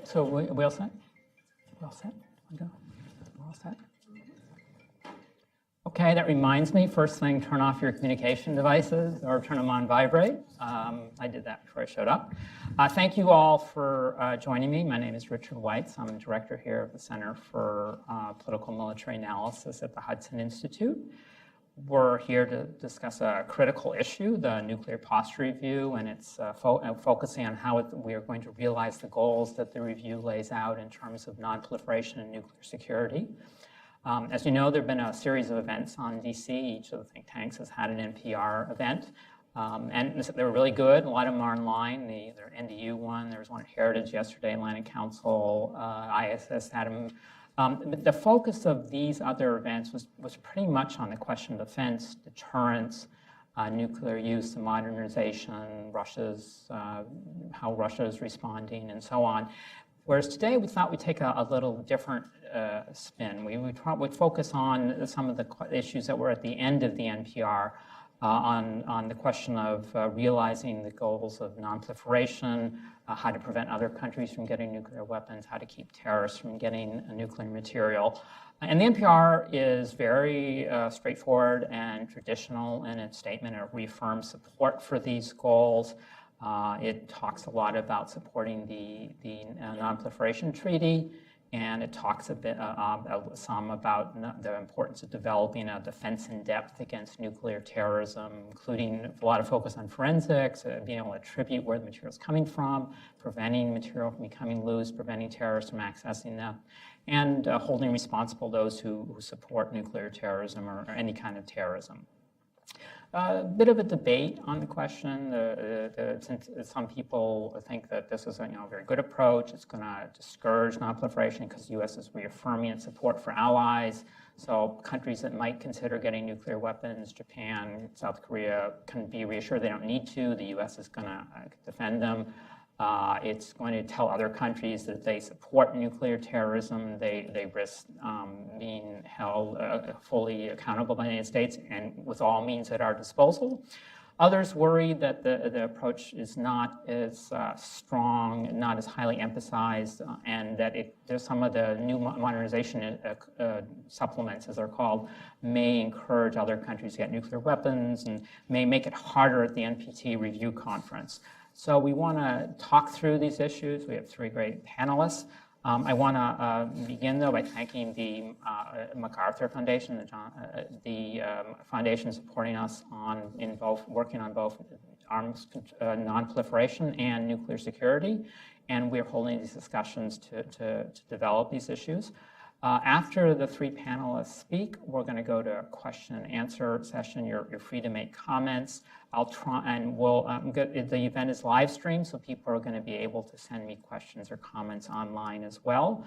So we all set? We all set? We're all set? Okay, that reminds me, first thing, turn off your communication devices or turn them on vibrate. I did that before I showed up. Thank you all for joining me. My name is Richard Weitz. I'm director here of the Center for Political Military Analysis at the Hudson Institute. We're here to discuss a critical issue, the nuclear posture review, and it's focusing on how we are going to realize the goals that the review lays out in terms of nonproliferation and nuclear security. As you know, there have been a series of events on DC. Each of the think tanks has had an NPR event. And they were really good. A lot of them are online. The NDU one, there was one at Heritage yesterday, Atlantic Council, ISS had them. The focus of these other events was pretty much on the question of defense, deterrence, nuclear use and modernization, how Russia is responding, and so on. Whereas today we thought we'd take a little different spin. We'd focus on some of the issues that were at the end of the NPR, on the question of realizing the goals of nonproliferation, how to prevent other countries from getting nuclear weapons, how to keep terrorists from getting nuclear material. And the NPR is very straightforward and traditional in its statement. It reaffirms support for these goals. It talks a lot about supporting the Nonproliferation Treaty, and it talks a bit some about the importance of developing a defense in depth against nuclear terrorism, including a lot of focus on forensics, being able to attribute where the material is coming from, preventing material from becoming loose, preventing terrorists from accessing them, and holding responsible those who support nuclear terrorism or any kind of terrorism. A bit of a debate on the question. Some people think that this is a very good approach. It's going to discourage nonproliferation because the U.S. is reaffirming its support for allies. So countries that might consider getting nuclear weapons, Japan, South Korea, can be reassured they don't need to. The U.S. is going to defend them. It's going to tell other countries that if they support nuclear terrorism, they risk being held fully accountable by the United States and with all means at our disposal. Others worry that the approach is not as strong, not as highly emphasized, and that there's some of the new modernization supplements, as they're called, may encourage other countries to get nuclear weapons and may make it harder at the NPT review conference. So we want to talk through these issues. We have three great panelists. I want to begin, though, by thanking the MacArthur Foundation, the foundation supporting us working on both arms nonproliferation and nuclear security. And we're holding these discussions to develop these issues. After the three panelists speak, we're going to go to a question and answer session. You're free to make comments. I'll try, and the event is live streamed, so people are going to be able to send me questions or comments online as well.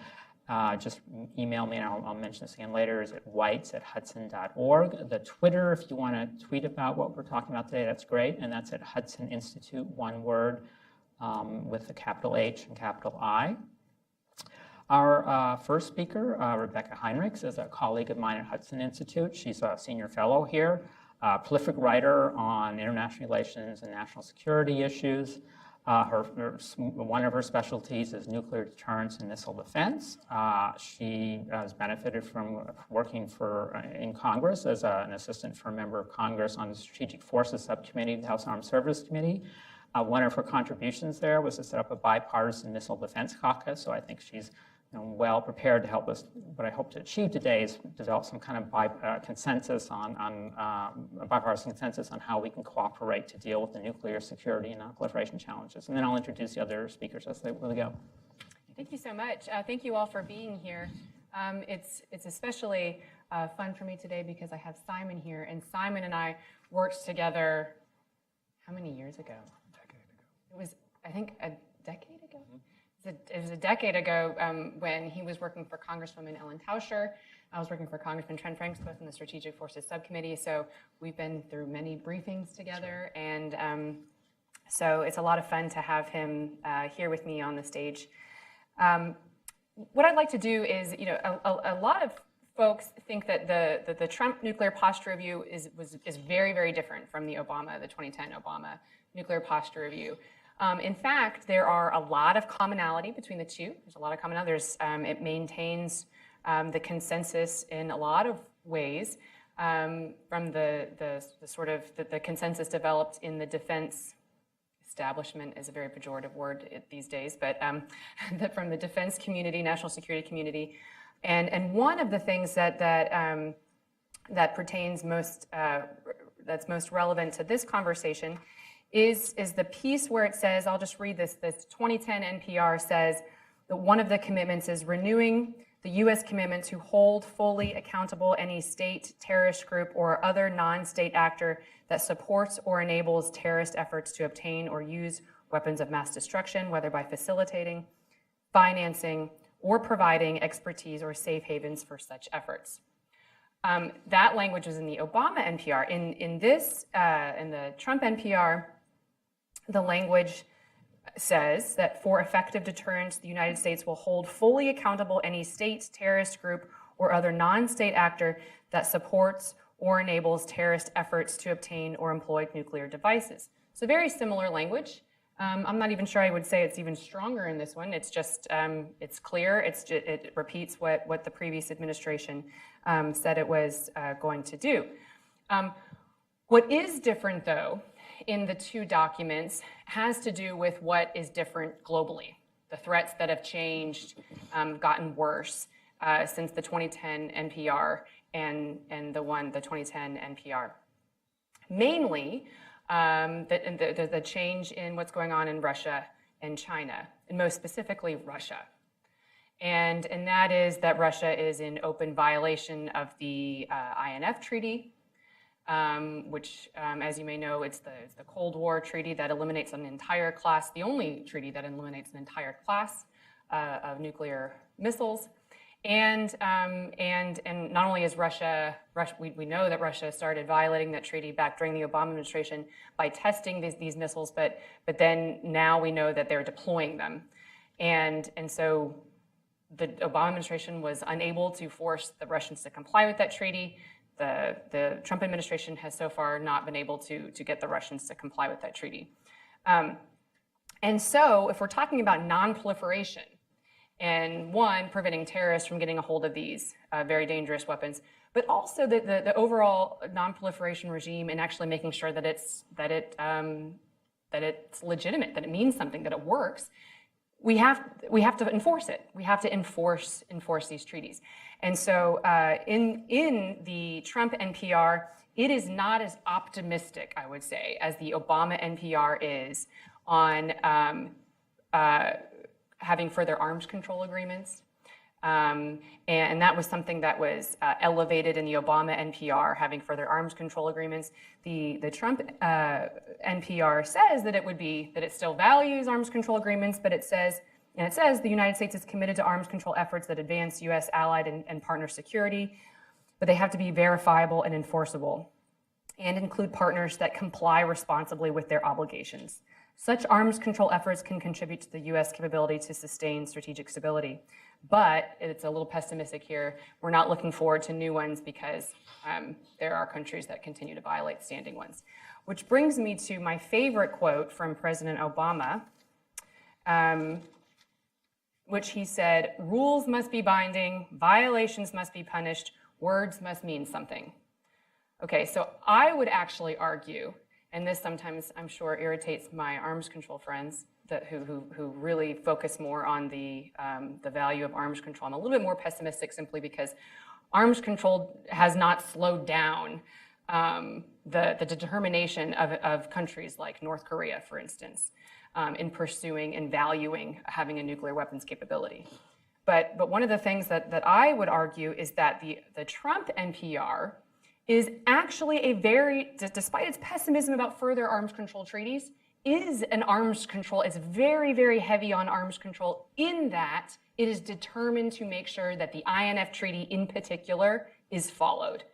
Just email me, and I'll mention this again later, is at weitz@hudson.org. The Twitter, if you want to tweet about what we're talking about today, that's great, and that's at Hudson Institute, one word, with a capital H and capital I. Our first speaker, Rebeccah Heinrichs, is a colleague of mine at Hudson Institute. She's a senior fellow here, a prolific writer on international relations and national security issues. One of her specialties is nuclear deterrence and missile defense. She has benefited from working in Congress as an assistant for a member of Congress on the Strategic Forces Subcommittee of the House Armed Services Committee. One of her contributions there was to set up a bipartisan missile defense caucus, so I think she's well prepared to help us. What I hope to achieve today is develop some kind of bipartisan consensus on how we can cooperate to deal with the nuclear security and nonproliferation challenges. And then I'll introduce the other speakers as they will go. Thank you so much. Thank you all for being here. It's especially fun for me today because I have Simon here, and Simon and I worked together how many years ago? A decade ago. It was, I think, a decade ago? Mm-hmm. It was a decade ago when he was working for Congresswoman Ellen Tauscher. I was working for Congressman Trent Franks, both in the Strategic Forces Subcommittee. So we've been through many briefings together. And so it's a lot of fun to have him here with me on the stage. What I'd like to do is, a lot of folks think that the Trump nuclear posture review is very, very different from the 2010 Obama nuclear posture review. In fact, there are a lot of commonality between the two. There's a lot of commonality. It maintains the consensus in a lot of ways from the consensus developed in the defense establishment is a very pejorative word these days, but from the defense community, national security community. And one of the things that pertains most, that's most relevant to this conversation is the piece where it says, I'll just read this 2010 NPR says that one of the commitments is renewing the U.S. commitment to hold fully accountable any state, terrorist group, or other non-state actor that supports or enables terrorist efforts to obtain or use weapons of mass destruction, whether by facilitating, financing, or providing expertise or safe havens for such efforts. That language was in the Obama NPR. In the Trump NPR, the language says that for effective deterrence, the United States will hold fully accountable any state, terrorist group, or other non-state actor that supports or enables terrorist efforts to obtain or employ nuclear devices. So very similar language. I'm not even sure I would say it's even stronger in this one. It's just, it's clear. It repeats what the previous administration said it was going to do. What is different, though, in the two documents has to do with what is different globally. The threats that have changed, gotten worse since the 2010 NPR and the 2010 NPR. Mainly, the change in what's going on in Russia and China, and most specifically Russia. And that is that Russia is in open violation of the INF Treaty, which, as you may know, it's the Cold War treaty that eliminates an entire class, the only treaty that eliminates an entire class of nuclear missiles. And not only is Russia, we know that Russia started violating that treaty back during the Obama administration by testing these missiles, but then now we know that they're deploying them. And so the Obama administration was unable to force the Russians to comply with that treaty. The Trump administration has so far not been able to get the Russians to comply with that treaty. And so if we're talking about non-proliferation, and one, preventing terrorists from getting a hold of these very dangerous weapons, but also the overall non-proliferation regime and actually making sure that it's legitimate, that it means something, that it works, we have to enforce it. We have to enforce these treaties. And so in the Trump NPR, it is not as optimistic, I would say, as the Obama NPR is on having further arms control agreements. And that was something that was elevated in the Obama NPR, having further arms control agreements. The Trump NPR says that it still values arms control agreements, but it says the United States is committed to arms control efforts that advance U.S. allied and partner security, but they have to be verifiable and enforceable, and include partners that comply responsibly with their obligations. Such arms control efforts can contribute to the U.S. capability to sustain strategic stability. But it's a little pessimistic here. We're not looking forward to new ones because there are countries that continue to violate standing ones. Which brings me to my favorite quote from President Obama, which he said, "Rules must be binding, violations must be punished, words must mean something." Okay, so I would actually argue, and this sometimes I'm sure irritates my arms control friends who really focus more on the value of arms control. I'm a little bit more pessimistic simply because arms control has not slowed down the determination of countries like North Korea, for instance, in pursuing and valuing having a nuclear weapons capability. But one of the things that I would argue is that the Trump NPR is actually despite its pessimism about further arms control treaties, is an arms control. It's very, very heavy on arms control in that it is determined to make sure that the INF Treaty in particular is followed.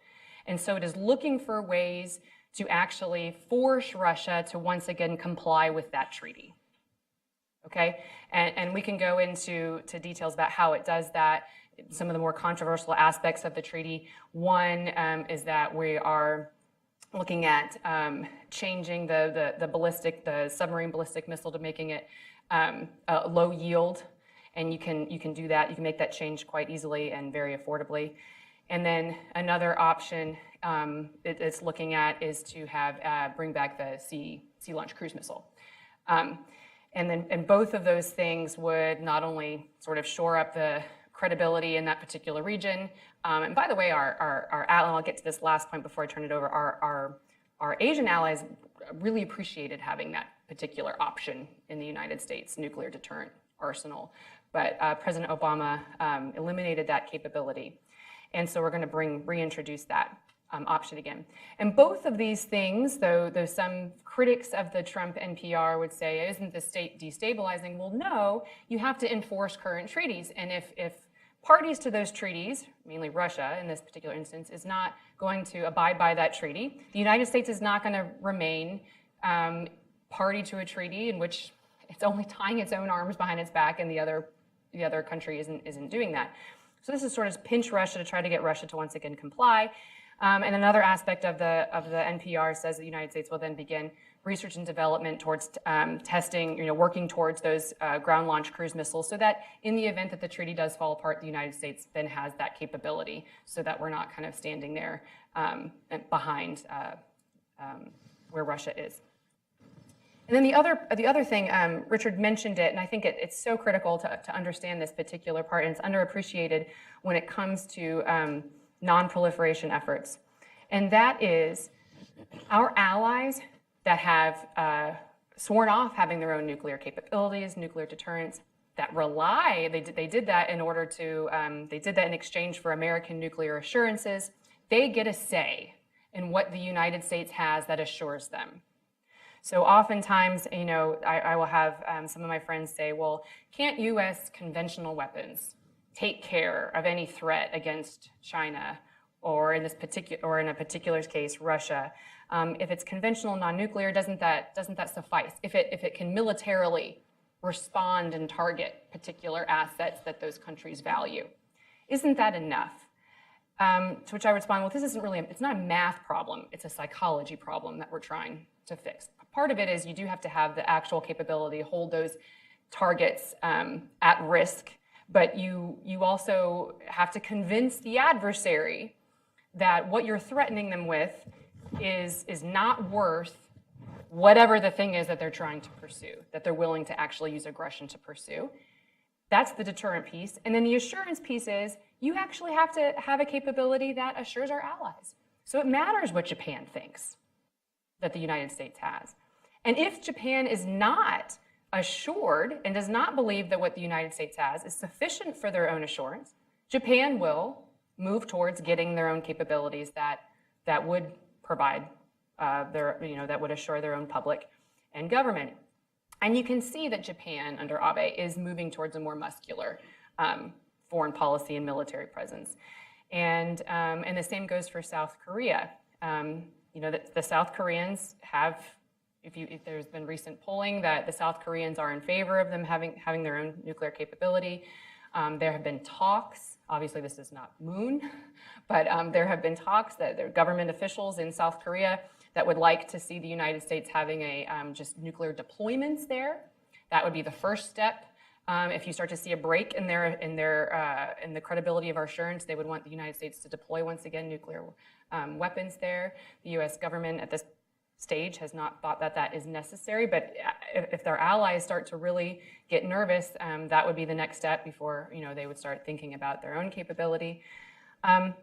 And so it is looking for ways to actually force Russia to once again comply with that treaty. Okay, and we can go into details about how it does that. Some of the more controversial aspects of the treaty. One is that we are looking at changing the submarine ballistic missile to making it low yield, and you can do that. You can make that change quite easily and very affordably. And then another option it's looking at is to have bring back the sea launch cruise missile. And both of those things would not only sort of shore up the credibility in that particular region, and by the way, our I'll get to this last point before I turn it over. Our Asian allies really appreciated having that particular option in the United States nuclear deterrent arsenal, but President Obama eliminated that capability, and so we're going to reintroduce that option again. And both of these things, though some critics of the Trump NPR would say, isn't the state destabilizing? Well, no, you have to enforce current treaties. And if parties to those treaties, mainly Russia in this particular instance, is not going to abide by that treaty, the United States is not going to remain party to a treaty in which it's only tying its own arms behind its back and the other country isn't doing that. So this is sort of pinch Russia to try to get Russia to once again comply. And another aspect of the NPR says the United States will then begin research and development towards testing, working towards those ground launch cruise missiles, so that in the event that the treaty does fall apart, the United States then has that capability, so that we're not kind of standing there behind where Russia is. And then the other thing, Richard mentioned it, and I think it's so critical to understand this particular part, and it's underappreciated when it comes to non-proliferation efforts. And that is our allies that have sworn off having their own nuclear capabilities, nuclear deterrence, that rely, they did that in order to, they did that in exchange for American nuclear assurances. They get a say in what the United States has that assures them. So oftentimes, I will have some of my friends say, well, can't U.S. conventional weapons take care of any threat against China, or in a particular case, Russia? If it's conventional non-nuclear, doesn't that suffice? If it can militarily respond and target particular assets that those countries value, isn't that enough? To which I respond, well, this isn't really, it's not a math problem, it's a psychology problem that we're trying to fix. Part of it is you do have to have the actual capability to hold those targets at risk, but you also have to convince the adversary that what you're threatening them with is not worth whatever the thing is that they're trying to pursue, that they're willing to actually use aggression to pursue. That's the deterrent piece. And then the assurance piece is you actually have to have a capability that assures our allies. So it matters what Japan thinks that the United States has. And if Japan is not assured and does not believe that what the United States has is sufficient for their own assurance, Japan will move towards getting their own capabilities that would provide that would assure their own public and government. And you can see that Japan under Abe is moving towards a more muscular foreign policy and military presence. And the same goes for South Korea. The South Koreans have, if there's been recent polling that the South Koreans are in favor of them having their own nuclear capability. There have been talks, obviously this is not Moon, but there have been talks that there are government officials in South Korea that would like to see the United States having just nuclear deployments there. That would be the first step. If you start to see a break in the credibility of our assurance, they would want the United States to deploy once again nuclear weapons there. The U.S. government at this stage has not thought that is necessary, but if their allies start to really get nervous, that would be the next step before they would start thinking about their own capability. And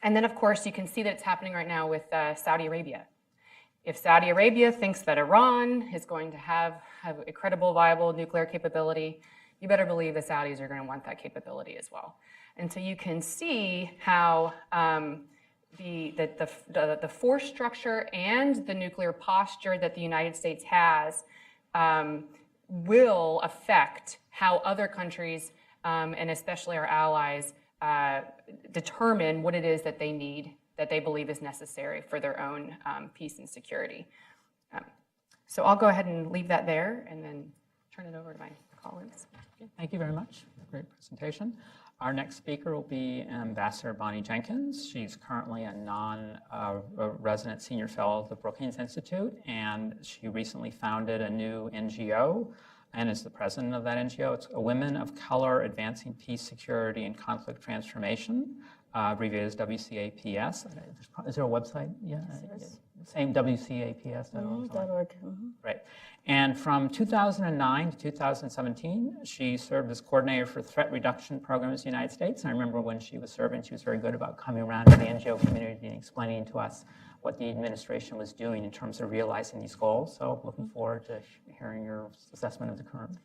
then, of course, you can see that it's happening right now with Saudi Arabia. If Saudi Arabia thinks that Iran is going to have a credible, viable nuclear capability, you better believe the Saudis are going to want that capability as well. And so you can see how the force structure and the nuclear posture that the United States has will affect how other countries, and especially our allies, determine what it is that they need, that they believe is necessary for their own peace and security. So I'll go ahead and leave that there and then turn it over to my colleagues. Thank you very much. Great presentation. Our next speaker will be Ambassador Bonnie Jenkins. She's currently a non-resident senior fellow of the Brookings Institute, and she recently founded a new NGO and is the president of that NGO. It's Women of Color Advancing Peace, Security, and Conflict Transformation, abbreviated as WCAPS. Is there a website? Yeah. Same WCAPS.org. Right. And from 2009 to 2017, she served as coordinator for threat reduction programs in the United States. I remember when she was serving, she was very good about coming around to the NGO community and explaining to us what the administration was doing in terms of realizing these goals. So looking forward to hearing your assessment of the current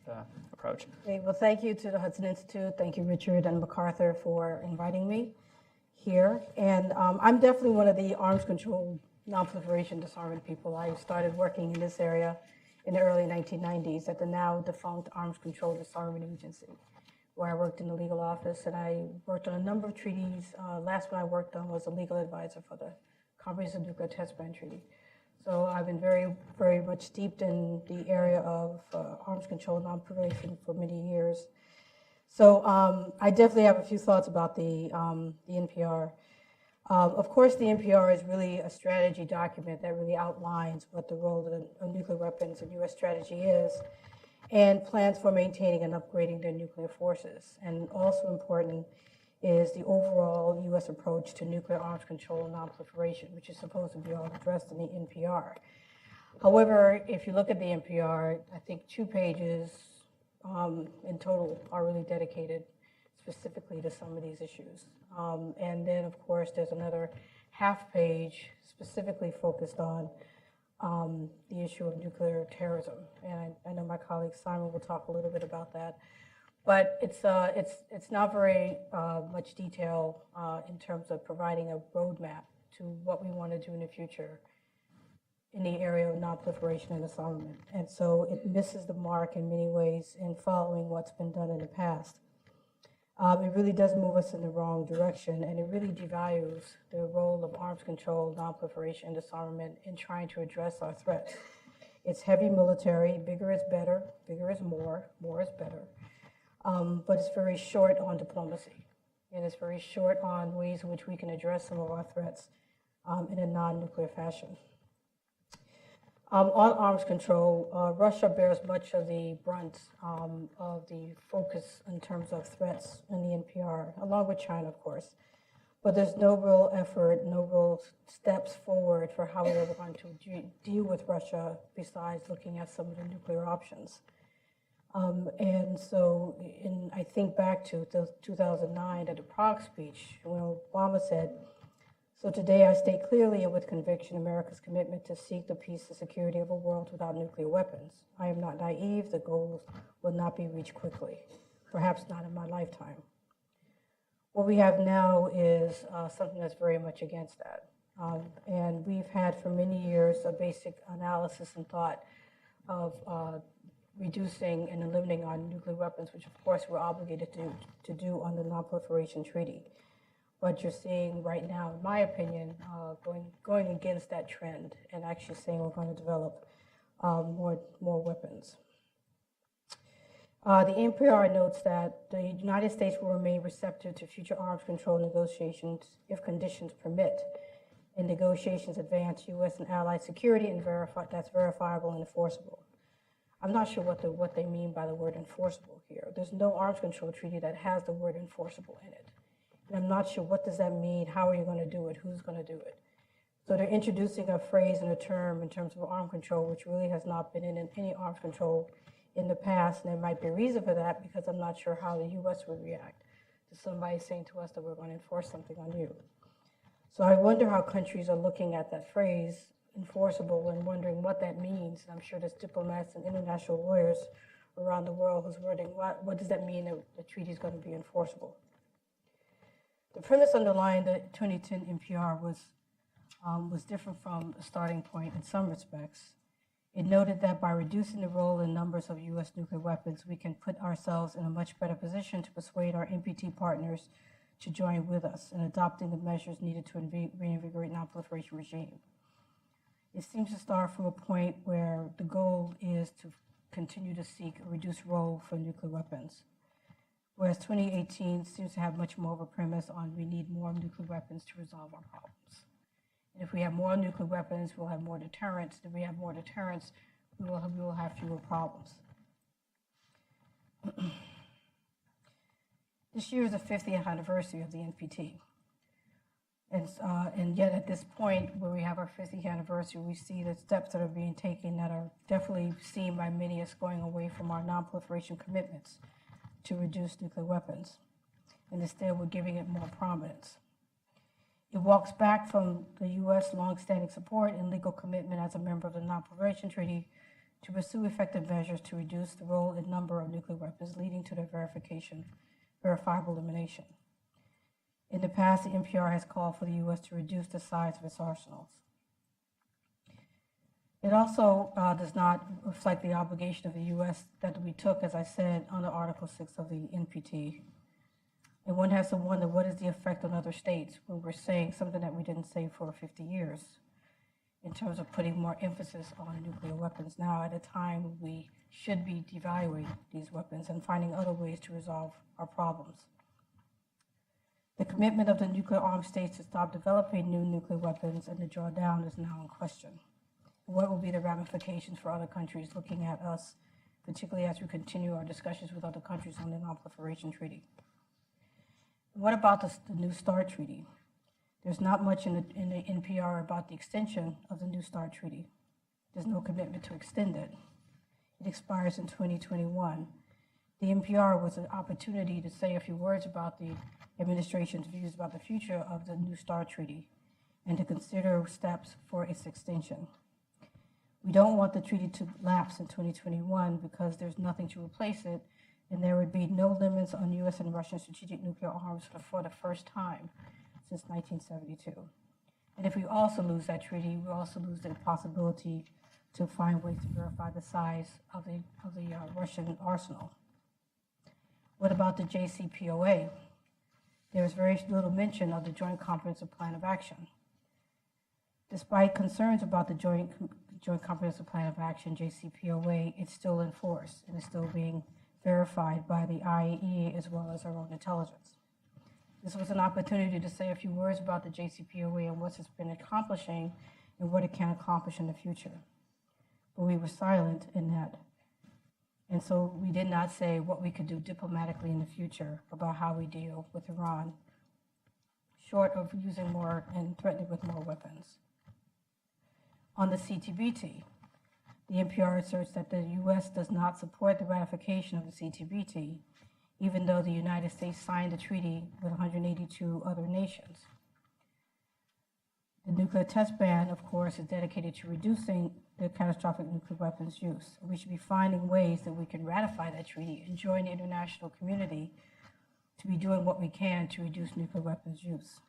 approach. Okay, well, thank you to the Hudson Institute. Thank you, Richard and MacArthur, for inviting me here. And I'm definitely one of the arms control, non-proliferation, disarmament people. I started working in this area in the early 1990s at the now defunct Arms Control Disarmament Agency, where I worked in the legal office, and I worked on a number of treaties. Last one I worked on was a legal advisor for the Comprehensive Nuclear Test Ban Treaty. So I've been very, very much steeped in the area of arms control, non-proliferation for many years. So I definitely have a few thoughts about the NPR. Of course, the NPR is really a strategy document that really outlines what the role of nuclear weapons and U.S. strategy is, and plans for maintaining and upgrading their nuclear forces. And also important is the overall U.S. approach to nuclear arms control and non-proliferation, which is supposed to be all addressed in the NPR. However, if you look at the NPR, I think 2 pages in total are really dedicated specifically to some of these issues. And then, of course, there's another half page specifically focused on the issue of nuclear terrorism. And I know my colleague Simon will talk a little bit about that. But it's not very much detail in terms of providing a roadmap to what we want to do in the future in the area of non-proliferation and disarmament. And so it misses the mark in many ways in following what's been done in the past. It really does move us in the wrong direction, and it really devalues the role of arms control, non-proliferation, and disarmament in trying to address our threats. It's heavy military, bigger is better, bigger is more is better. But it's very short on diplomacy, and it's very short on ways in which we can address some of our threats in a non-nuclear fashion. On arms control, Russia bears much of the brunt of the focus in terms of threats in the NPR, along with China, of course. But there's no real effort, no real steps forward for how we're going to deal with Russia besides looking at some of the nuclear options. And so I think back to 2009 at the Prague speech, when Obama said, "So today I state clearly and with conviction America's commitment to seek the peace and security of a world without nuclear weapons. I am not naive. The goals will not be reached quickly, perhaps not in my lifetime." What we have now is something that's very much against that. And we've had for many years a basic analysis and thought of reducing and eliminating our nuclear weapons, which of course we're obligated to do under the Non-Proliferation Treaty. But you're seeing right now, in my opinion, going against that trend and actually saying we're going to develop more weapons. The NPR notes that the United States will remain receptive to future arms control negotiations if conditions permit, and negotiations advance U.S. and allied security and that's verifiable and enforceable. I'm not sure what they mean by the word enforceable here. There's no arms control treaty that has the word enforceable in it. And I'm not sure what does that mean, how are you going to do it, who's going to do it. So they're introducing a phrase and a term in terms of arms control, which really has not been in any arms control in the past, and there might be a reason for that because I'm not sure how the U.S. would react to somebody saying to us that we're going to enforce something on you. So I wonder how countries are looking at that phrase, enforceable, and wondering what that means. And I'm sure there's diplomats and international lawyers around the world who's wondering what does that mean that the treaty is going to be enforceable. The premise underlying the 2010 NPR was different from the starting point in some respects. It noted that by reducing the role and numbers of U.S. nuclear weapons, we can put ourselves in a much better position to persuade our NPT partners to join with us in adopting the measures needed to reinvigorate non-proliferation regime. It seems to start from a point where the goal is to continue to seek a reduced role for nuclear weapons. whereas 2018 seems to have much more of a premise on we need more nuclear weapons to resolve our problems. And if we have more nuclear weapons, we'll have more deterrence. If we have more deterrence, we will have fewer problems. This year is the 50th anniversary of the NPT. And yet at this point where we have our 50th anniversary, we see the steps that are being taken that are definitely seen by many as going away from our non-proliferation commitments to reduce nuclear weapons. And instead, we're giving it more prominence. It walks back from the U.S. longstanding support and legal commitment as a member of the Nonproliferation Treaty to pursue effective measures to reduce the role and number of nuclear weapons, leading to their verifiable elimination. In the past, the NPR has called for the U.S. to reduce the size of its arsenals. It also does not reflect the obligation of the U.S. that we took, as I said, under Article 6 of the NPT. And one has to wonder, what is the effect on other states when we're saying something that we didn't say for 50 years in terms of putting more emphasis on nuclear weapons now at a time when we should be devaluing these weapons and finding other ways to resolve our problems. The commitment of the nuclear-armed states to stop developing new nuclear weapons and to draw down is now in question. What will be the ramifications for other countries looking at us, particularly as we continue our discussions with other countries on the Nonproliferation Treaty? What about the New START Treaty? There's not much in the NPR about the extension of the New START Treaty. There's no commitment to extend it. It expires in 2021. The NPR was an opportunity to say a few words about the administration's views about the future of the New START Treaty and to consider steps for its extension. We don't want the treaty to lapse in 2021 because there's nothing to replace it, and there would be no limits on U.S. and Russian strategic nuclear arms for the first time since 1972. And if we also lose that treaty, we also lose the possibility to find ways to verify the size of the Russian arsenal. What about the JCPOA? There is very little mention of the Joint Comprehensive Plan of Action. Despite concerns about the Joint Comprehensive Plan of Action, JCPOA, it's still in force and is still being verified by the IAEA as well as our own intelligence. This was an opportunity to say a few words about the JCPOA and what it's been accomplishing and what it can accomplish in the future. But we were silent in that. And so we did not say what we could do diplomatically in the future about how we deal with Iran, short of using more and threatening with more weapons. On the CTBT, the NPR asserts that the U.S. does not support the ratification of the CTBT, even though the United States signed the treaty with 182 other nations. The nuclear test ban, of course, is dedicated to reducing the catastrophic nuclear weapons use. We should be finding ways that we can ratify that treaty and join the international community to be doing what we can to reduce nuclear weapons use.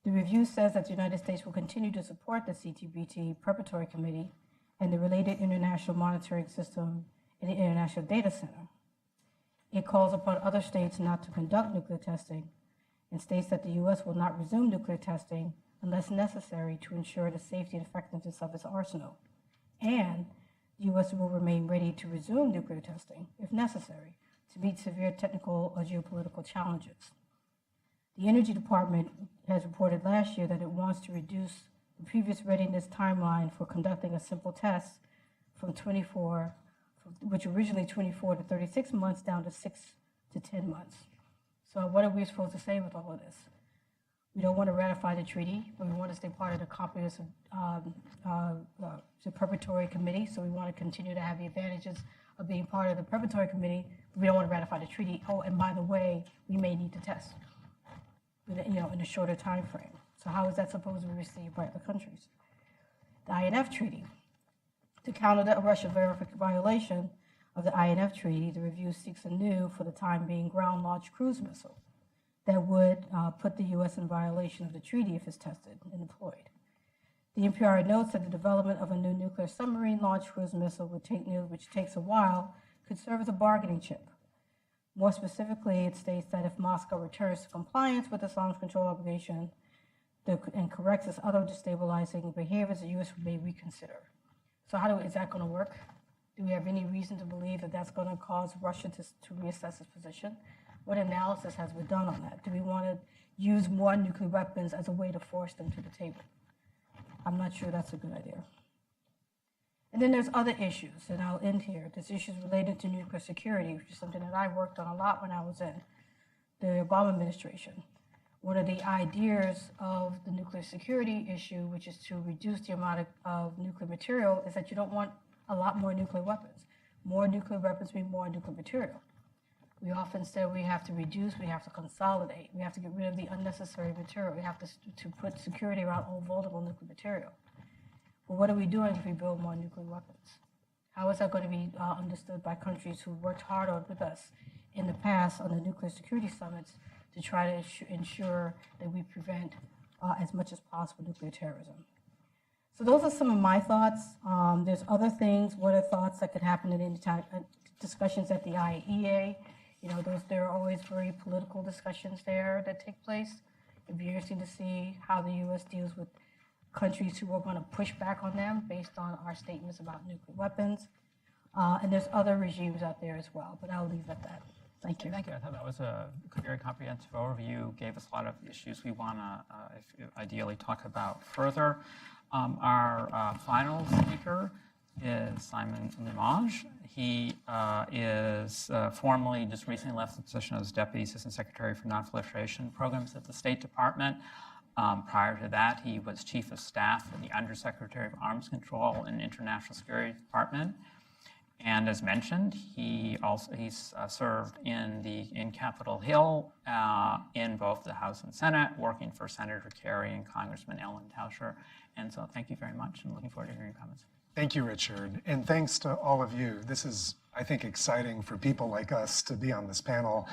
The review says that the United States will continue to support the CTBT Preparatory Committee and the related international monitoring system and the International Data Center. It calls upon other states not to conduct nuclear testing and states that the U.S. will not resume nuclear testing unless necessary to ensure the safety and effectiveness of its arsenal. And the U.S. will remain ready to resume nuclear testing, if necessary, to meet severe technical or geopolitical challenges. The Energy Department has reported last year that it wants to reduce the previous readiness timeline for conducting a simple test from 24, which originally 24 to 36 months, down to 6 to 10 months. So what are we supposed to say with all of this? We don't want to ratify the treaty, but we want to stay part of the comprehensive the preparatory committee. So we want to continue to have the advantages of being part of the preparatory committee, but we don't want to ratify the treaty. Oh, and by the way, we may need to test, in a shorter time frame. So how is that supposed to be received by other countries? The INF Treaty. To counter the Russia violation of the INF Treaty, the review seeks a new, for the time being, ground-launched cruise missile that would put the U.S. in violation of the treaty if it's tested and deployed. The NPR notes that the development of a new nuclear submarine-launched cruise missile, which takes a while, could serve as a bargaining chip. More specifically, it states that if Moscow returns to compliance with its arms control obligation and corrects its other destabilizing behaviors, the U.S. may reconsider. So is that going to work? Do we have any reason to believe that that's going to cause Russia to reassess its position? What analysis has been done on that? Do we want to use more nuclear weapons as a way to force them to the table? I'm not sure that's a good idea. And then there's other issues, and I'll end here. There's issues related to nuclear security, which is something that I worked on a lot when I was in the Obama administration. One of the ideas of the nuclear security issue, which is to reduce the amount of nuclear material, is that you don't want a lot more nuclear weapons. More nuclear weapons mean more nuclear material. We often say we have to reduce, we have to consolidate, we have to get rid of the unnecessary material, we have to put security around all vulnerable nuclear material. But what are we doing if we build more nuclear weapons? How is that going to be understood by countries who worked hard on with us in the past on the nuclear security summits to try to ensure that we prevent as much as possible nuclear terrorism? So those are some of my thoughts. There's other things. What are thoughts that could happen at any time? Discussions at the IAEA. You know, there are always very political discussions there that take place. It'd be interesting to see how the U.S. deals with countries who are going to push back on them based on our statements about nuclear weapons. And there's other regimes out there as well, but I'll leave it at that. Thank you. Thank you. I thought that was a very comprehensive overview, gave us a lot of issues we want to ideally talk about further. Our final speaker is Simon Limage. He is formally just recently left the position as Deputy Assistant Secretary for Nonproliferation Programs at the State Department. Prior to that, he was Chief of Staff for the Undersecretary of Arms Control in International Security Department. And as mentioned, he's served in Capitol Hill in both the House and Senate, working for Senator Kerry and Congressman Ellen Tauscher. And so thank you very much, and looking forward to hearing your comments. Thank you, Richard. And thanks to all of you. This is, I think, exciting for people like us to be on this panel.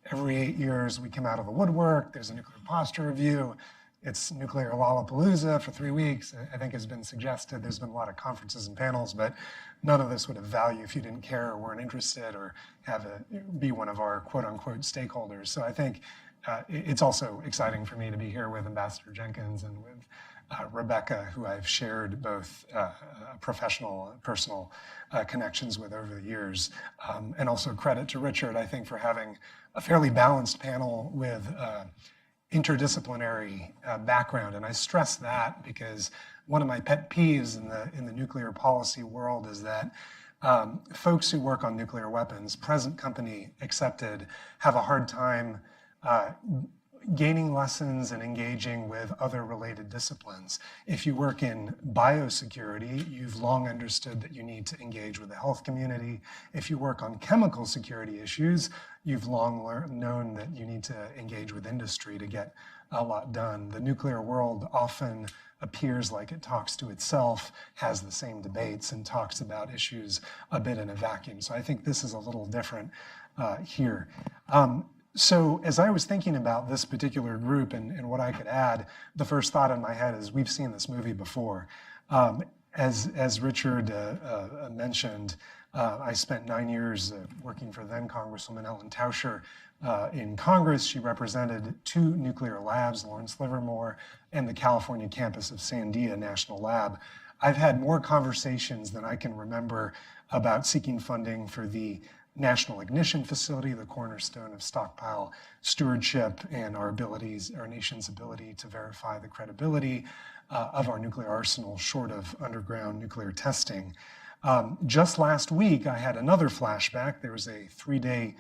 Every 8 years, we come out of the woodwork. There's a nuclear posture review. It's nuclear Lollapalooza for 3 weeks. I think has been suggested. There's been a lot of conferences and panels, but none of this would have value if you didn't care or weren't interested or be one of our quote-unquote stakeholders. So I think it's also exciting for me to be here with Ambassador Jenkins and with Rebeccah, who I've shared both professional and personal connections with over the years. And also credit to Richard, I think, for having a fairly balanced panel with interdisciplinary background. And I stress that because one of my pet peeves in the nuclear policy world is that folks who work on nuclear weapons, present company accepted, have a hard time gaining lessons and engaging with other related disciplines. If you work in biosecurity, you've long understood that you need to engage with the health community. If you work on chemical security issues, you've long known that you need to engage with industry to get a lot done. The nuclear world often appears like it talks to itself, has the same debates, and talks about issues a bit in a vacuum. So I think this is a little different here. So as I was thinking about this particular group and what I could add, the first thought in my head is we've seen this movie before. As Richard mentioned, I spent 9 years working for then Congresswoman Ellen Tauscher in Congress. She represented 2 nuclear labs, Lawrence Livermore and the California campus of Sandia National Lab. I've had more conversations than I can remember about seeking funding for the National Ignition Facility, the cornerstone of stockpile stewardship and our nation's ability to verify the credibility of our nuclear arsenal short of underground nuclear testing. Just last week, I had another flashback. There was a 3-day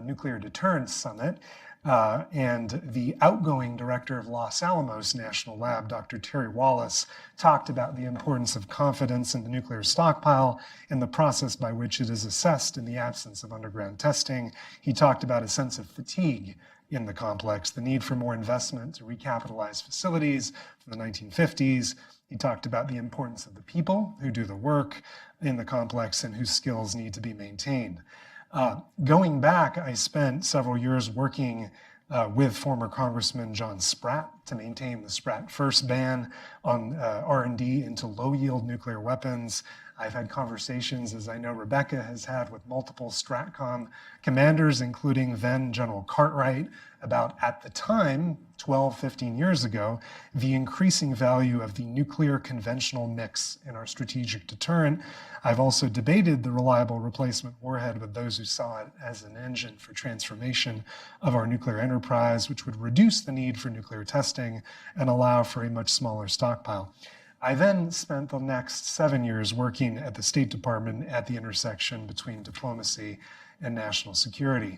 nuclear deterrence summit, and the outgoing director of Los Alamos National Lab, Dr. Terry Wallace, talked about the importance of confidence in the nuclear stockpile and the process by which it is assessed in the absence of underground testing. He talked about a sense of fatigue in the complex, the need for more investment to recapitalize facilities from the 1950s. He talked about the importance of the people who do the work in the complex and whose skills need to be maintained. Going back, I spent several years working with former Congressman John Spratt to maintain the Spratt First ban on R&D into low-yield nuclear weapons. I've had conversations, as I know Rebeccah has had, with multiple STRATCOM commanders, including then General Cartwright, about, at the time, 12, 15 years ago, the increasing value of the nuclear conventional mix in our strategic deterrent. I've also debated the reliable replacement warhead with those who saw it as an engine for transformation of our nuclear enterprise, which would reduce the need for nuclear testing and allow for a much smaller stockpile. I then spent the next 7 years working at the State Department at the intersection between diplomacy and national security.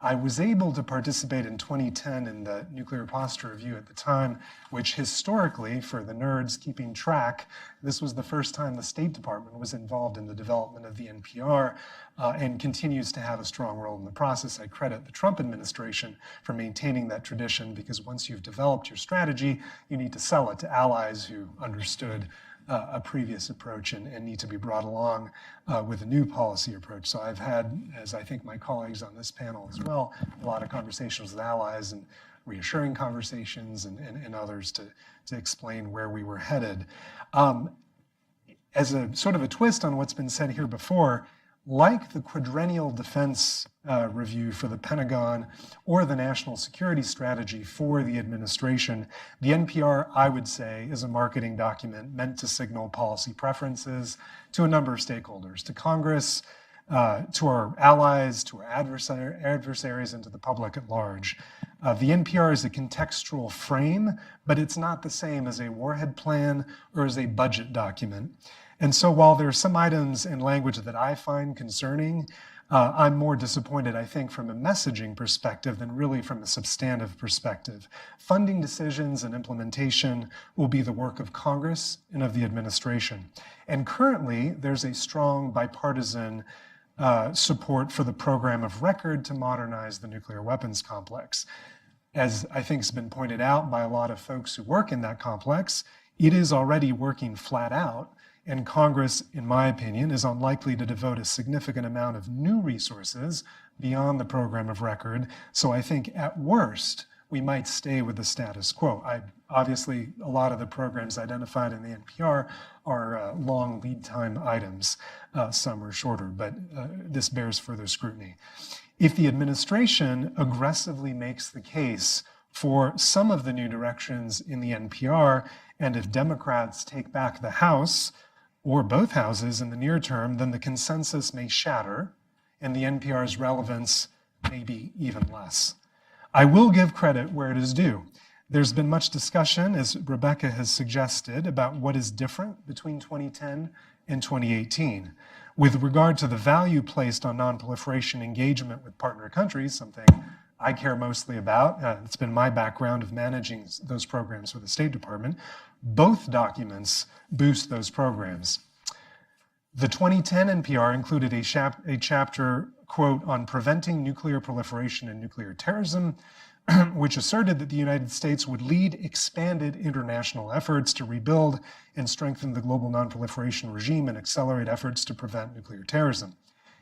I was able to participate in 2010 in the Nuclear Posture Review at the time, which historically, for the nerds keeping track, this was the first time the State Department was involved in the development of the NPR and continues to have a strong role in the process. I credit the Trump administration for maintaining that tradition, because once you've developed your strategy, you need to sell it to allies who understood a previous approach and need to be brought along with a new policy approach. So I've had, as I think my colleagues on this panel as well, a lot of conversations with allies and reassuring conversations and others to explain where we were headed. As a sort of a twist on what's been said here before, like the quadrennial defense review for the Pentagon or the national security strategy for the administration, the NPR, I would say, is a marketing document meant to signal policy preferences to a number of stakeholders, to Congress, to our allies, to our adversaries, and to the public at large. The NPR is a contextual frame, but it's not the same as a warhead plan or as a budget document. And so while there are some items in language that I find concerning, I'm more disappointed, I think, from a messaging perspective than really from a substantive perspective. Funding decisions and implementation will be the work of Congress and of the administration. And currently, there's a strong bipartisan support for the program of record to modernize the nuclear weapons complex. As I think has been pointed out by a lot of folks who work in that complex, it is already working flat out. And Congress, in my opinion, is unlikely to devote a significant amount of new resources beyond the program of record. So I think at worst, we might stay with the status quo. Obviously, a lot of the programs identified in the NPR are long lead time items. Some are shorter, but this bears further scrutiny. If the administration aggressively makes the case for some of the new directions in the NPR, and if Democrats take back the House, or both houses in the near term, then the consensus may shatter and the NPR's relevance may be even less. I will give credit where it is due. There's been much discussion, as Rebeccah has suggested, about what is different between 2010 and 2018. With regard to the value placed on nonproliferation engagement with partner countries, something I care mostly about, it's been my background of managing those programs for the State Department, both documents boost those programs. The 2010 NPR included a chapter, quote, on preventing nuclear proliferation and nuclear terrorism, which asserted that the United States would lead expanded international efforts to rebuild and strengthen the global nonproliferation regime and accelerate efforts to prevent nuclear terrorism.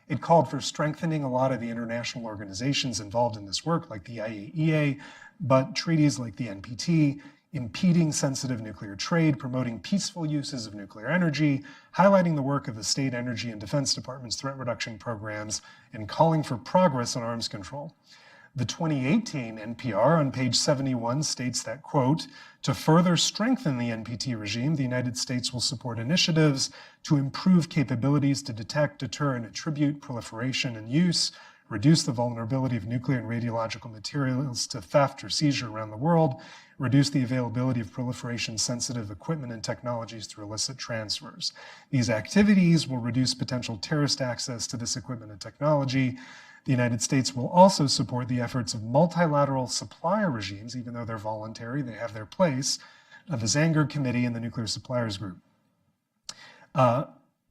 It called for strengthening a lot of the international organizations involved in this work, like the IAEA, but treaties like the NPT, impeding sensitive nuclear trade, promoting peaceful uses of nuclear energy, highlighting the work of the state energy and defense department's threat reduction programs, and calling for progress on arms control. The 2018 NPR on page 71 states that, quote, to further strengthen the NPT regime, the United States will support initiatives to improve capabilities to detect, deter, and attribute proliferation and use, reduce the vulnerability of nuclear and radiological materials to theft or seizure around the world, reduce the availability of proliferation-sensitive equipment and technologies through illicit transfers. These activities will reduce potential terrorist access to this equipment and technology. The United States will also support the efforts of multilateral supplier regimes, even though they're voluntary, they have their place, the Zanger Committee and the Nuclear Suppliers Group.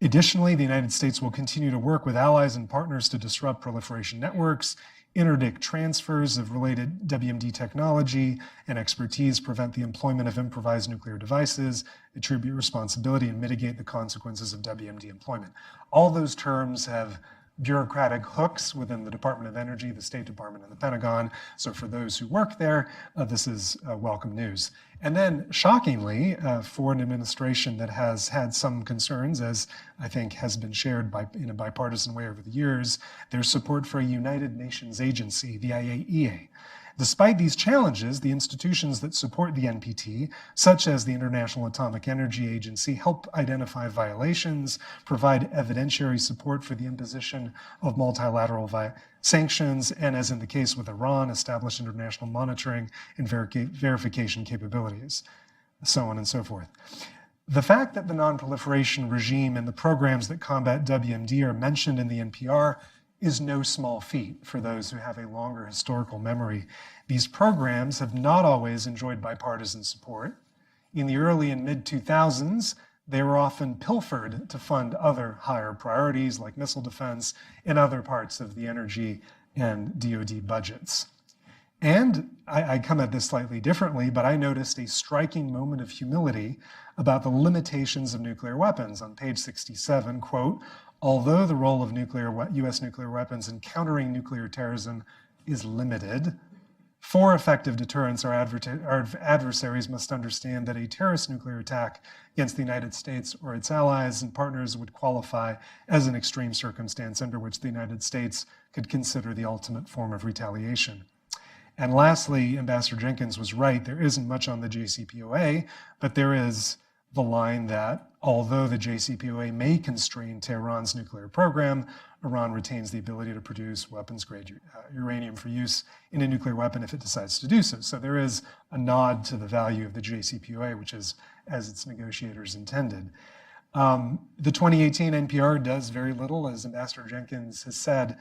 Additionally, the United States will continue to work with allies and partners to disrupt proliferation networks, interdict transfers of related WMD technology and expertise, prevent the employment of improvised nuclear devices, attribute responsibility, and mitigate the consequences of WMD employment. All those terms have bureaucratic hooks within the Department of Energy, the State Department, and the Pentagon. So for those who work there, this is welcome news. And then, shockingly, for an administration that has had some concerns, as I think has been shared in a bipartisan way over the years, there's support for a United Nations agency, the IAEA. Despite these challenges, the institutions that support the NPT, such as the International Atomic Energy Agency, help identify violations, provide evidentiary support for the imposition of multilateral sanctions, and as in the case with Iran, establish international monitoring and verification capabilities, so on and so forth. The fact that the nonproliferation regime and the programs that combat WMD are mentioned in the NPR is no small feat for those who have a longer historical memory. These programs have not always enjoyed bipartisan support. In the early and mid-2000s, they were often pilfered to fund other higher priorities like missile defense and other parts of the energy and DoD budgets. And I come at this slightly differently, but I noticed a striking moment of humility about the limitations of nuclear weapons. On page 67, quote, although the role of U.S. nuclear weapons in countering nuclear terrorism is limited, for effective deterrence, our adversaries must understand that a terrorist nuclear attack against the United States or its allies and partners would qualify as an extreme circumstance under which the United States could consider the ultimate form of retaliation. And lastly, Ambassador Jenkins was right. There isn't much on the JCPOA, but there is the line that although the JCPOA may constrain Tehran's nuclear program, Iran retains the ability to produce weapons-grade uranium for use in a nuclear weapon if it decides to do so. So there is a nod to the value of the JCPOA, which is as its negotiators intended. The 2018 NPR does very little, as Ambassador Jenkins has said,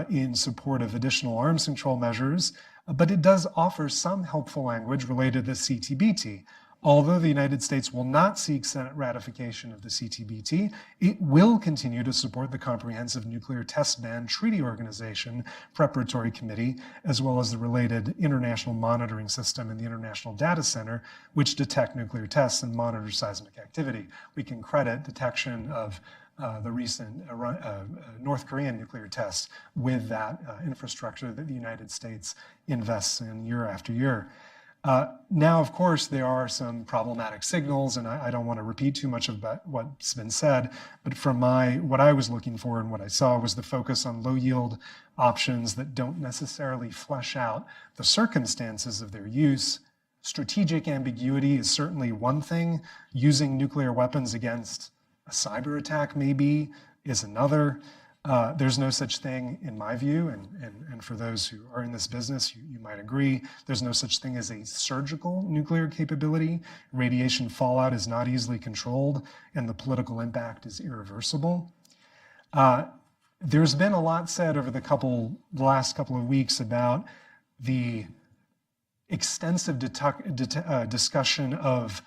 in support of additional arms control measures, but it does offer some helpful language related to CTBT. Although the United States will not seek Senate ratification of the CTBT, it will continue to support the Comprehensive Nuclear Test Ban Treaty Organization Preparatory Committee, as well as the related International Monitoring System and the International Data Center, which detect nuclear tests and monitor seismic activity. We can credit detection of the recent North Korean nuclear tests with that infrastructure that the United States invests in year after year. Now, of course, there are some problematic signals, and I don't want to repeat too much about what's been said, but from what I was looking for and what I saw was the focus on low-yield options that don't necessarily flesh out the circumstances of their use. Strategic ambiguity is certainly one thing. Using nuclear weapons against a cyber attack maybe is another. There's no such thing, in my view, and for those who are in this business, you might agree, there's no such thing as a surgical nuclear capability. Radiation fallout is not easily controlled, and the political impact is irreversible. There's been a lot said over the last couple of weeks about the extensive discussion of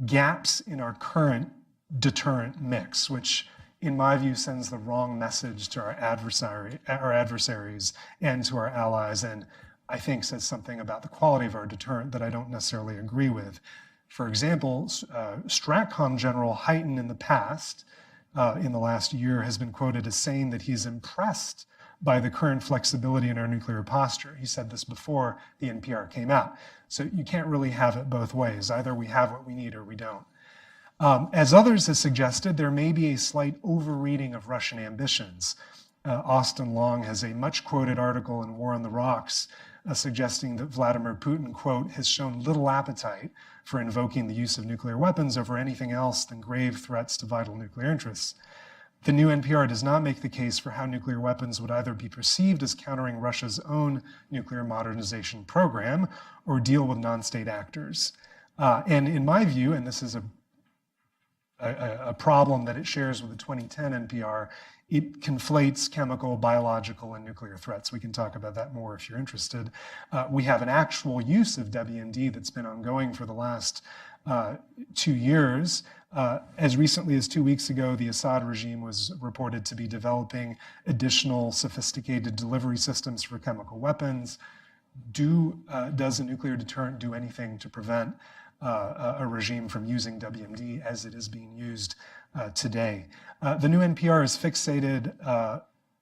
gaps in our current deterrent mix, which in my view, sends the wrong message to our adversaries and to our allies, and I think says something about the quality of our deterrent that I don't necessarily agree with. For example, Stratcom General Hyten in the past, in the last year, has been quoted as saying that he's impressed by the current flexibility in our nuclear posture. He said this before the NPR came out. So you can't really have it both ways. Either we have what we need or we don't. As others have suggested, there may be a slight overreading of Russian ambitions. Austin Long has a much-quoted article in War on the Rocks suggesting that Vladimir Putin, quote, has shown little appetite for invoking the use of nuclear weapons over anything else than grave threats to vital nuclear interests. The new NPR does not make the case for how nuclear weapons would either be perceived as countering Russia's own nuclear modernization program or deal with non-state actors. And in my view, and this is a problem that it shares with the 2010 NPR, it conflates chemical, biological, and nuclear threats. We can talk about that more if you're interested. We have an actual use of WMD that's been ongoing for the last 2 years. As recently as 2 weeks ago, the Assad regime was reported to be developing additional sophisticated delivery systems for chemical weapons. Does a nuclear deterrent do anything to prevent a regime from using WMD as it is being used today? The new NPR is fixated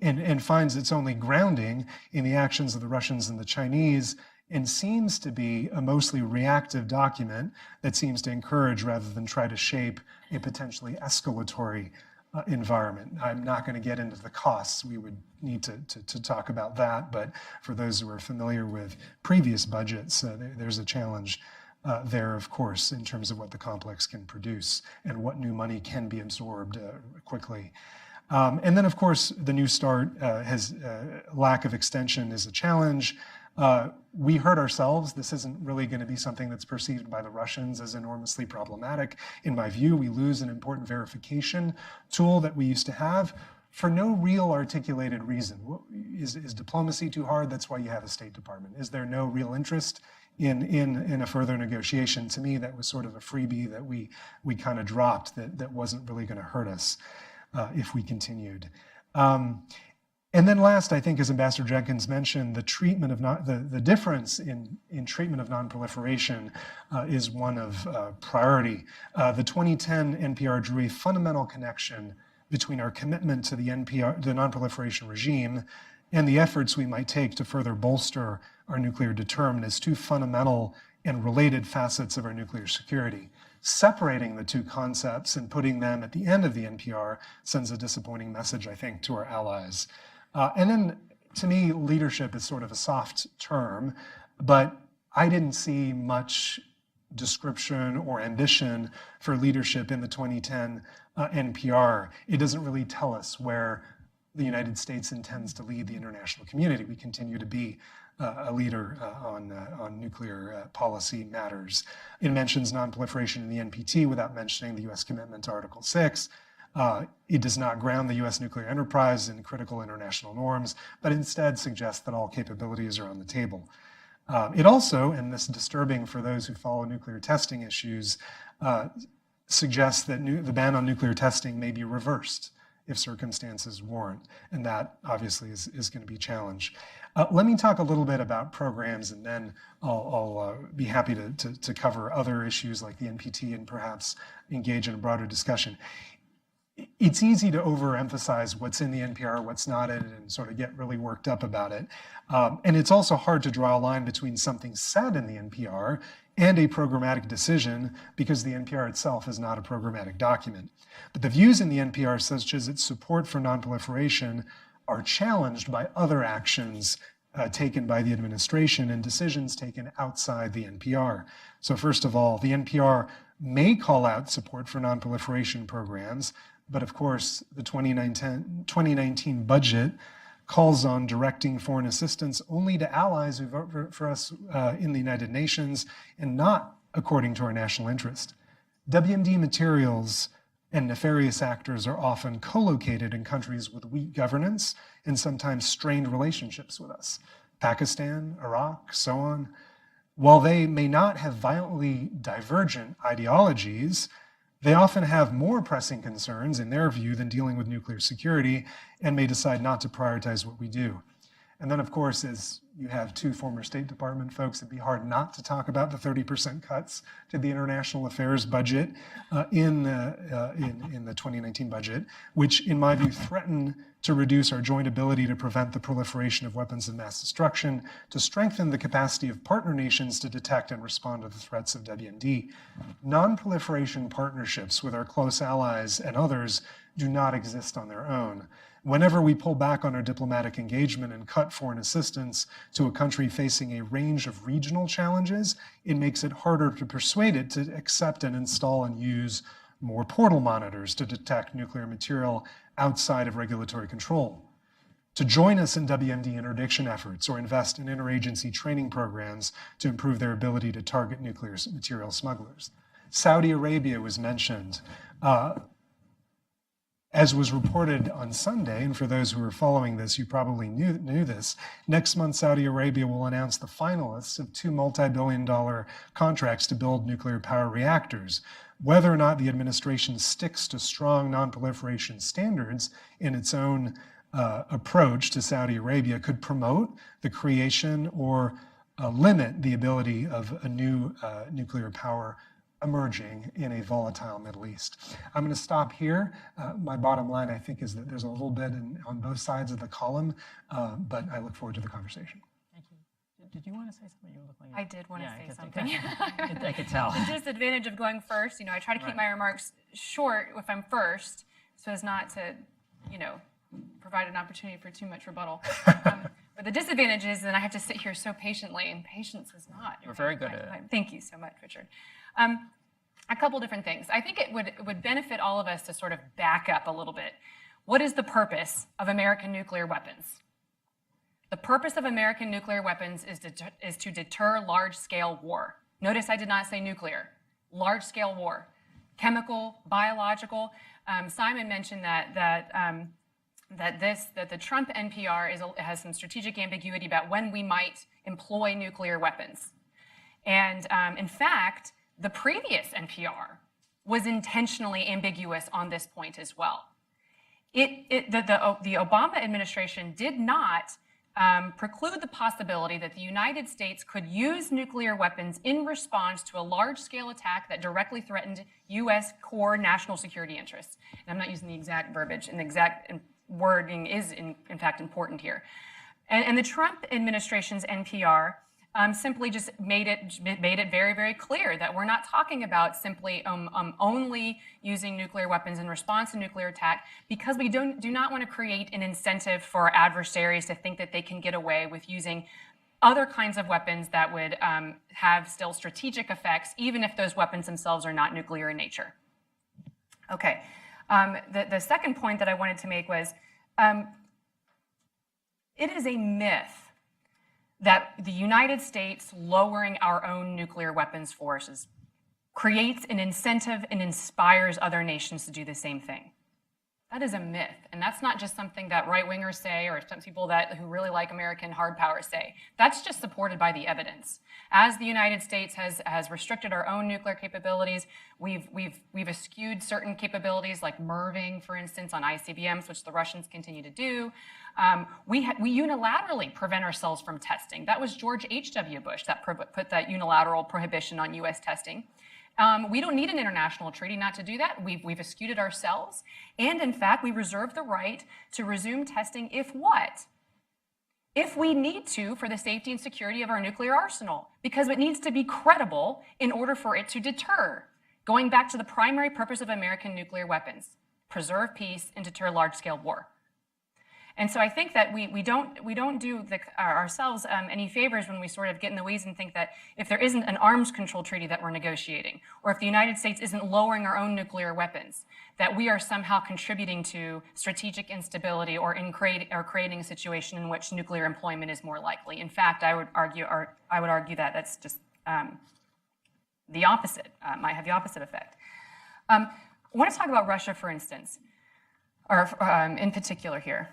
and finds its only grounding in the actions of the Russians and the Chinese, and seems to be a mostly reactive document that seems to encourage rather than try to shape a potentially escalatory environment. I'm not going to get into the costs. We would need to talk about that, but for those who are familiar with previous budgets, there's a challenge there, of course, in terms of what the complex can produce and what new money can be absorbed quickly. And then, of course, the New START has lack of extension is a challenge. We hurt ourselves. This isn't really going to be something that's perceived by the Russians as enormously problematic. In my view, we lose an important verification tool that we used to have for no real articulated reason. Is diplomacy too hard? That's why you have a State Department. Is there no real interest in a further negotiation? To me, that was sort of a freebie that we kind of dropped that wasn't really going to hurt us if we continued. And then last, I think, as Ambassador Jenkins mentioned, the treatment of the difference in treatment of nonproliferation is one of priority. The 2010 NPR drew a fundamental connection between our commitment to the nonproliferation regime and the efforts we might take to further bolster our nuclear deterrent as two fundamental and related facets of our nuclear security. Separating the two concepts and putting them at the end of the NPR sends a disappointing message, I think, to our allies. And then, to me, leadership is sort of a soft term, but I didn't see much description or ambition for leadership in the 2010 NPR. It doesn't really tell us where the United States intends to lead the international community. We continue to be a leader on nuclear policy matters. It mentions nonproliferation in the NPT without mentioning the US commitment to Article 6. It does not ground the US nuclear enterprise in critical international norms, but instead suggests that all capabilities are on the table. It also, and this is disturbing for those who follow nuclear testing issues, suggests that the ban on nuclear testing may be reversed if circumstances warrant, and that obviously is going to be a challenge. Let me talk a little bit about programs, and then I'll be happy to cover other issues like the NPT and perhaps engage in a broader discussion. It's easy to overemphasize what's in the NPR, what's not in it, and sort of get really worked up about it. And it's also hard to draw a line between something said in the NPR and a programmatic decision because the NPR itself is not a programmatic document. But the views in the NPR, such as its support for nonproliferation, are challenged by other actions taken by the administration and decisions taken outside the NPR. So first of all, the NPR may call out support for nonproliferation programs, but of course, the 2019 budget calls on directing foreign assistance only to allies who vote for us in the United Nations and not according to our national interest. WMD materials and nefarious actors are often co-located in countries with weak governance and sometimes strained relationships with us. Pakistan, Iraq, so on. While they may not have violently divergent ideologies, they often have more pressing concerns, in their view, than dealing with nuclear security and may decide not to prioritize what we do. And then, of course, as you have two former State Department folks, it'd be hard not to talk about the 30% cuts to the international affairs budget in the 2019 budget, which, in my view, threaten to reduce our joint ability to prevent the proliferation of weapons of mass destruction, to strengthen the capacity of partner nations to detect and respond to the threats of WMD. Non-proliferation partnerships with our close allies and others do not exist on their own. Whenever we pull back on our diplomatic engagement and cut foreign assistance to a country facing a range of regional challenges, it makes it harder to persuade it to accept and install and use more portal monitors to detect nuclear material outside of regulatory control, to join us in WMD interdiction efforts or invest in interagency training programs to improve their ability to target nuclear material smugglers. Saudi Arabia was mentioned. As was reported on Sunday, and for those who are following this, you probably knew this, next month Saudi Arabia will announce the finalists of two multi-billion-dollar contracts to build nuclear power reactors. Whether or not the administration sticks to strong non-proliferation standards in its own approach to Saudi Arabia could promote the creation or limit the ability of a new nuclear power emerging in a volatile Middle East. I'm going to stop here. My bottom line, I think, is that there's a little bit on both sides of the column, but I look forward to the conversation. Thank you. Did you want to say something? You look like I did want to say I something. I could tell. The disadvantage of going first, I try to keep my remarks short if I'm first, so as not to, provide an opportunity for too much rebuttal. But the disadvantage is that I have to sit here so patiently, and patience is not. You're very good at it. Thank you so much, Richard. A couple different things. I think it would benefit all of us to sort of back up a little bit. What is the purpose of American nuclear weapons? The purpose of American nuclear weapons is to deter large-scale war. Notice I did not say nuclear. Large-scale war. Chemical, biological. Simon mentioned that the Trump NPR has some strategic ambiguity about when we might employ nuclear weapons. And in fact, the previous NPR was intentionally ambiguous on this point as well. The Obama administration did not preclude the possibility that the United States could use nuclear weapons in response to a large-scale attack that directly threatened U.S. core national security interests. And I'm not using the exact verbiage, and the exact wording is, in fact, important here. And the Trump administration's NPR simply just made it very, very clear that we're not talking about simply only using nuclear weapons in response to nuclear attack, because we do not want to create an incentive for our adversaries to think that they can get away with using other kinds of weapons that would have still strategic effects, even if those weapons themselves are not nuclear in nature. Okay, the second point that I wanted to make was it is a myth that the United States lowering our own nuclear weapons forces creates an incentive and inspires other nations to do the same thing. That is a myth, and that's not just something that right-wingers say or some people who really like American hard power say. That's just supported by the evidence. As the United States has restricted our own nuclear capabilities, we've eschewed certain capabilities like MIRVing, for instance, on ICBMs, which the Russians continue to do. We unilaterally prevent ourselves from testing. That was George H.W. Bush that put that unilateral prohibition on U.S. testing. We don't need an international treaty not to do that. We've eschewed it ourselves. And in fact, we reserve the right to resume testing if what? If we need to for the safety and security of our nuclear arsenal, because it needs to be credible in order for it to deter. Going back to the primary purpose of American nuclear weapons, preserve peace and deter large-scale war. And so I think that we don't do ourselves any favors when we sort of get in the weeds and think that if there isn't an arms control treaty that we're negotiating, or if the United States isn't lowering our own nuclear weapons, that we are somehow contributing to strategic instability or creating a situation in which nuclear employment is more likely. In fact, I would argue that that's just the opposite. Might have the opposite effect. I want to talk about Russia, for instance, or in particular here.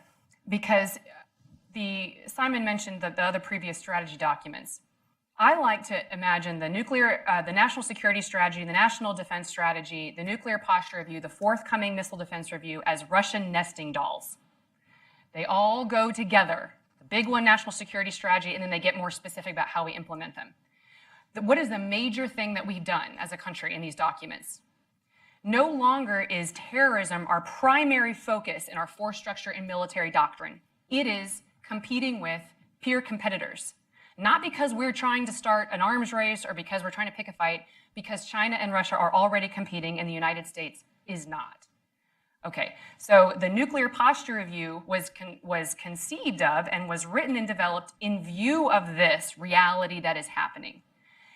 Because Simon mentioned the other previous strategy documents. I like to imagine the national security strategy, the national defense strategy, the nuclear posture review, the forthcoming missile defense review as Russian nesting dolls. They all go together. The big one, national security strategy, and then they get more specific about how we implement them. What is the major thing that we've done as a country in these documents? No longer is terrorism our primary focus in our force structure and military doctrine. It is competing with peer competitors. Not because we're trying to start an arms race or because we're trying to pick a fight, because China and Russia are already competing and the United States is not. Okay, so the nuclear posture review was conceived of and was written and developed in view of this reality that is happening.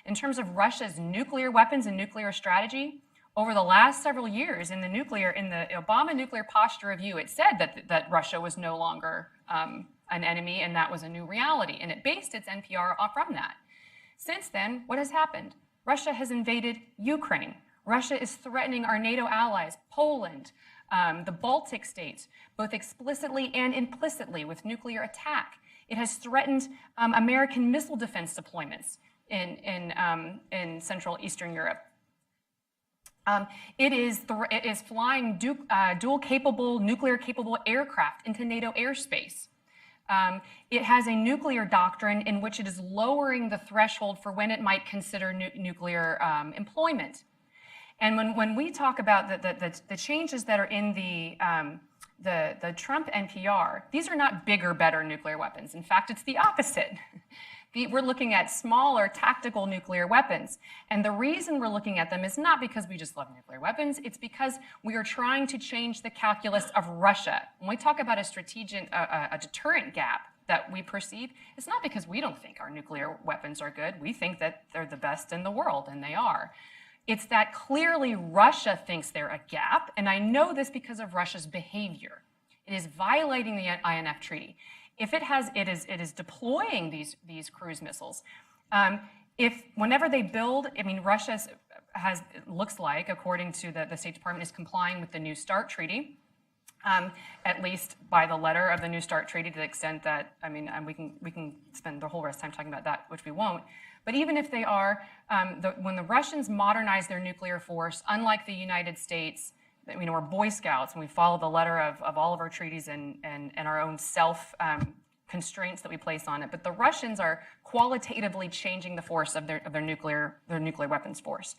In terms of Russia's nuclear weapons and nuclear strategy, over the last several years in the Obama nuclear posture review, it said that Russia was no longer an enemy and that was a new reality, and it based its NPR from that. Since then, what has happened? Russia has invaded Ukraine. Russia is threatening our NATO allies, Poland, the Baltic states, both explicitly and implicitly with nuclear attack. It has threatened American missile defense deployments in Central Eastern Europe. It is flying dual-capable, nuclear-capable aircraft into NATO airspace. It has a nuclear doctrine in which it is lowering the threshold for when it might consider nuclear employment. And when we talk about the changes that are in the Trump NPR, these are not bigger, better nuclear weapons. In fact, it's the opposite. We're looking at smaller tactical nuclear weapons. And the reason we're looking at them is not because we just love nuclear weapons, it's because we are trying to change the calculus of Russia. When we talk about a strategic, a deterrent gap that we perceive, it's not because we don't think our nuclear weapons are good. We think that they're the best in the world, and they are. It's that clearly Russia thinks they're a gap, and I know this because of Russia's behavior. It is violating the INF Treaty. If it is deploying these cruise missiles. If whenever they build, I mean, Russia looks like, according to the State Department, is complying with the New START Treaty, at least by the letter of the New START Treaty, to the extent that, I mean, we can spend the whole rest of the time talking about that, which we won't. But even if they are, when the Russians modernize their nuclear force, unlike the United States, you know, we're Boy Scouts and we follow the letter of all of our treaties and our own self constraints that we place on it. But the Russians are qualitatively changing the force of their nuclear weapons force.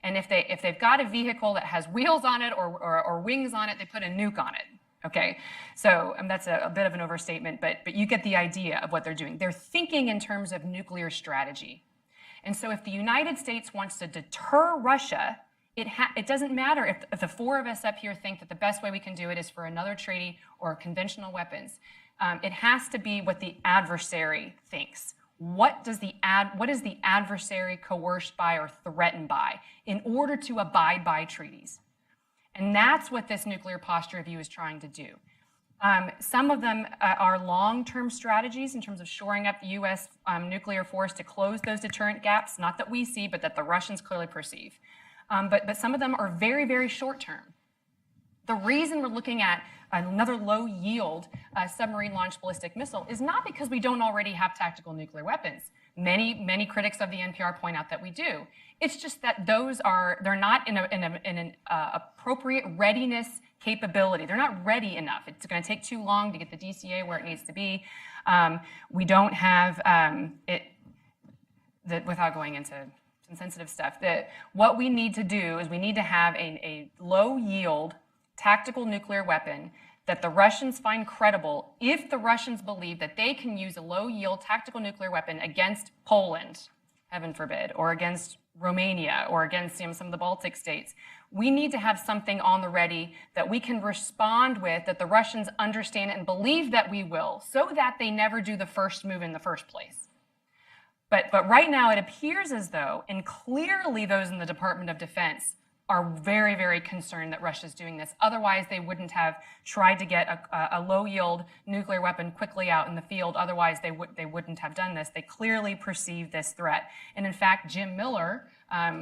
And if they've got a vehicle that has wheels on it or wings on it, they put a nuke on it. Okay, so that's a bit of an overstatement, but you get the idea of what they're doing. They're thinking in terms of nuclear strategy. And so if the United States wants to deter Russia, it doesn't matter if the four of us up here think that the best way we can do it is for another treaty or conventional weapons. It has to be what the adversary thinks. What is the adversary coerced by or threatened by in order to abide by treaties? And that's what this nuclear posture review is trying to do. Some of them are long-term strategies in terms of shoring up the U.S. Nuclear force to close those deterrent gaps, not that we see, but that the Russians clearly perceive. But some of them are very, very short-term. The reason we're looking at another low-yield submarine-launched ballistic missile is not because we don't already have tactical nuclear weapons. Many critics of the NPR point out that we do. It's just that they're not in an appropriate readiness capability. They're not ready enough. It's going to take too long to get the DCA where it needs to be. We don't have without going into some sensitive stuff, that what we need to do is we need to have a low-yield tactical nuclear weapon that the Russians find credible if the Russians believe that they can use a low-yield tactical nuclear weapon against Poland, heaven forbid, or against Romania, or against some of the Baltic states. We need to have something on the ready that we can respond with, that the Russians understand and believe that we will, so that they never do the first move in the first place. But right now it appears as though, and clearly those in the Department of Defense are very, very concerned that Russia's doing this. Otherwise, they wouldn't have tried to get a low-yield nuclear weapon quickly out in the field. Otherwise, they wouldn't have done this. They clearly perceive this threat. And in fact, Jim Miller,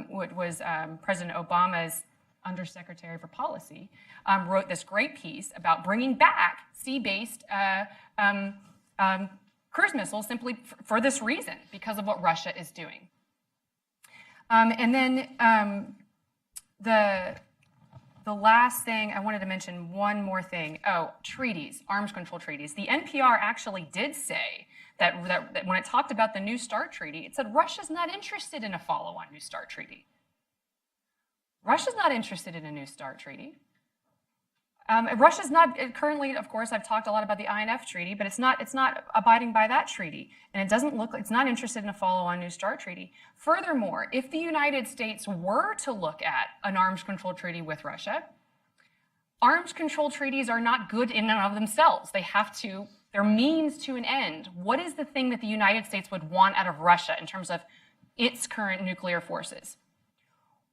was President Obama's Undersecretary for Policy, wrote this great piece about bringing back sea-based cruise missiles simply for this reason, because of what Russia is doing. And then the last thing, I wanted to mention one more thing. Oh, treaties, arms control treaties. The NPR actually did say that when it talked about the New START Treaty, it said Russia's not interested in a follow-on New START Treaty. Russia's not interested in a New START Treaty. Russia's not currently, of course, I've talked a lot about the INF Treaty, but it's not abiding by that treaty, and it doesn't look like it's not interested in a follow-on New START Treaty. Furthermore, if the United States were to look at an arms control treaty with Russia, arms control treaties are not good in and of themselves. They're means to an end. What is the thing that the United States would want out of Russia in terms of its current nuclear forces?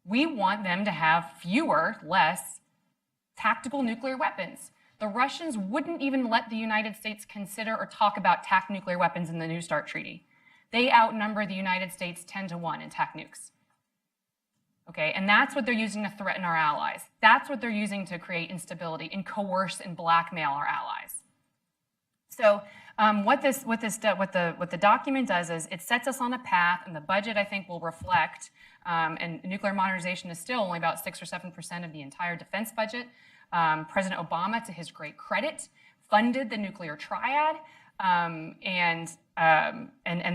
We want them to have less tactical nuclear weapons. The Russians wouldn't even let the United States consider or talk about TAC nuclear weapons in the New START Treaty. They outnumber the United States 10-1 in TAC nukes. Okay, and that's what they're using to threaten our allies. That's what they're using to create instability and coerce and blackmail our allies. So what the document does is it sets us on a path, and the budget, I think, will reflect, and nuclear modernization is still only about 6 or 7% of the entire defense budget. President Obama, to his great credit, funded the nuclear triad. And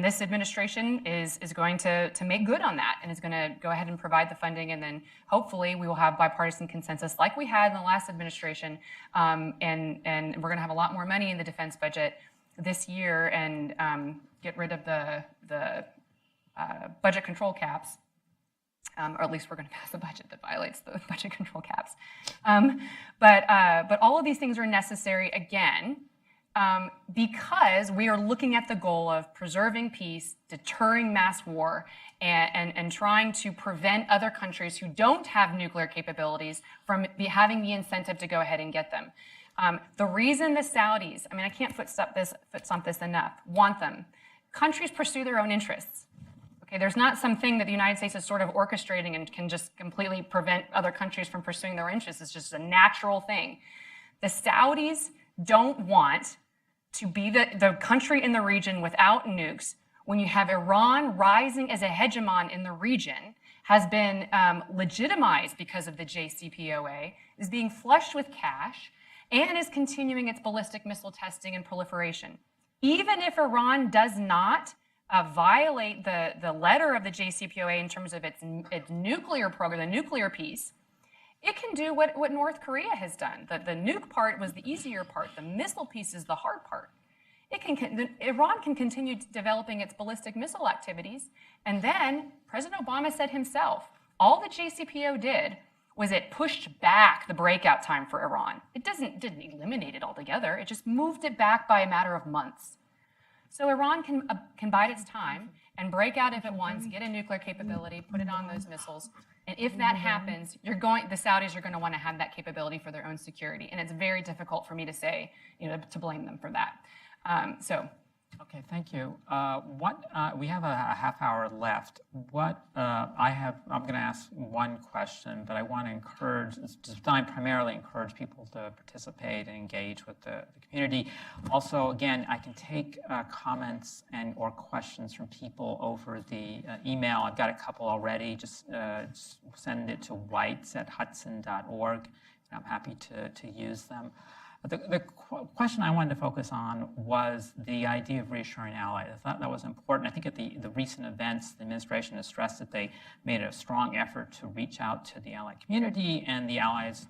this administration is going to make good on that and is going to go ahead and provide the funding, and then hopefully we will have bipartisan consensus like we had in the last administration, and we're going to have a lot more money in the defense budget this year, and get rid of the budget control caps. Or at least we're going to pass a budget that violates the budget control caps. But all of these things are necessary, again, because we are looking at the goal of preserving peace, deterring mass war, and trying to prevent other countries who don't have nuclear capabilities from having the incentive to go ahead and get them. The reason the Saudis, I mean, I can't foot-stomp this enough, want them. Countries pursue their own interests. Okay, there's not something that the United States is sort of orchestrating and can just completely prevent other countries from pursuing their interests. It's just a natural thing. The Saudis don't want to be the country in the region without nukes when you have Iran rising as a hegemon in the region, has been legitimized because of the JCPOA, is being flushed with cash, and is continuing its ballistic missile testing and proliferation. Even if Iran does not violate the letter of the JCPOA in terms of its nuclear program, the nuclear piece, it can do what North Korea has done. The nuke part was the easier part. The missile piece is the hard part. Iran can continue developing its ballistic missile activities, and then President Obama said himself, all the JCPOA did was it pushed back the breakout time for Iran. It didn't eliminate it altogether. It just moved it back by a matter of months. So Iran can bide its time and break out if it wants, get a nuclear capability, put it on those missiles. And if that happens, the Saudis are going to want to have that capability for their own security. And it's very difficult for me to say, to blame them for that. Okay, thank you. We have a half hour left. I'm going to ask one question, but I want to encourage, it's designed primarily encourage people to participate and engage with the community. Also, again, I can take comments or questions from people over the email. I've got a couple already. Just send it to Weitz@hudson.org, and I'm happy to use them. The question I wanted to focus on was the idea of reassuring allies. I thought that was important. I think at the recent events, the administration has stressed that they made a strong effort to reach out to the ally community, and the allies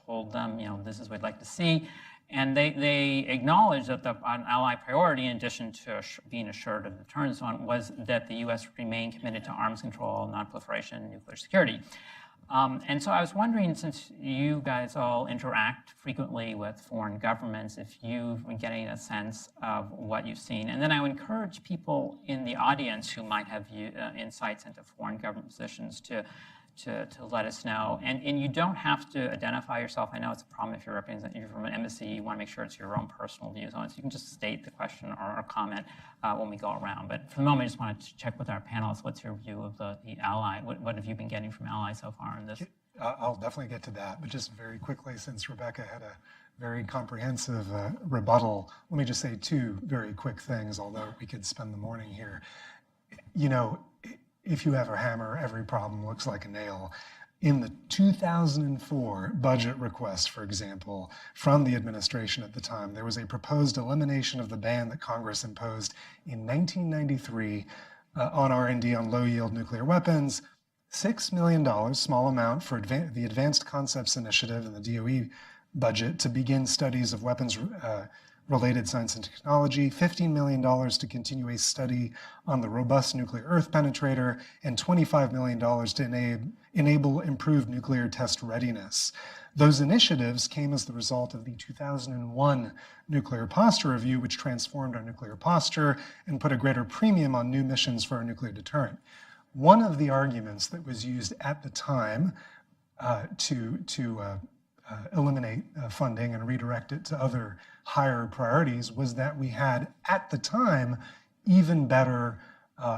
told them, this is what we'd like to see. And they acknowledged that an ally priority, in addition to being assured of deterrence, was that the U.S. remain committed to arms control, nonproliferation, and nuclear security. And so I was wondering, since you guys all interact frequently with foreign governments, if you've been getting a sense of what you've seen. And then I would encourage people in the audience who might have insights into foreign government positions to let us know. And you don't have to identify yourself. I know it's a problem if you're from an embassy. You want to make sure it's your own personal views on it. So you can just state the question or comment when we go around. But for the moment, I just wanted to check with our panelists. What's your view of the ally? What have you been getting from allies so far in this? I'll definitely get to that. But just very quickly, since Rebeccah had a very comprehensive rebuttal, let me just say two very quick things, although we could spend the morning here. If you have a hammer, every problem looks like a nail. In the 2004 budget request, for example, from the administration at the time, there was a proposed elimination of the ban that Congress imposed in 1993 on R&D on low-yield nuclear weapons, $6 million, small amount, for the Advanced Concepts Initiative in the DOE budget to begin studies of weapons related science and technology, $15 million to continue a study on the robust nuclear Earth penetrator, and $25 million to enable improved nuclear test readiness. Those initiatives came as the result of the 2001 Nuclear Posture Review, which transformed our nuclear posture and put a greater premium on new missions for our nuclear deterrent. One of the arguments that was used at the time to eliminate funding and redirect it to other higher priorities was that we had, at the time, even better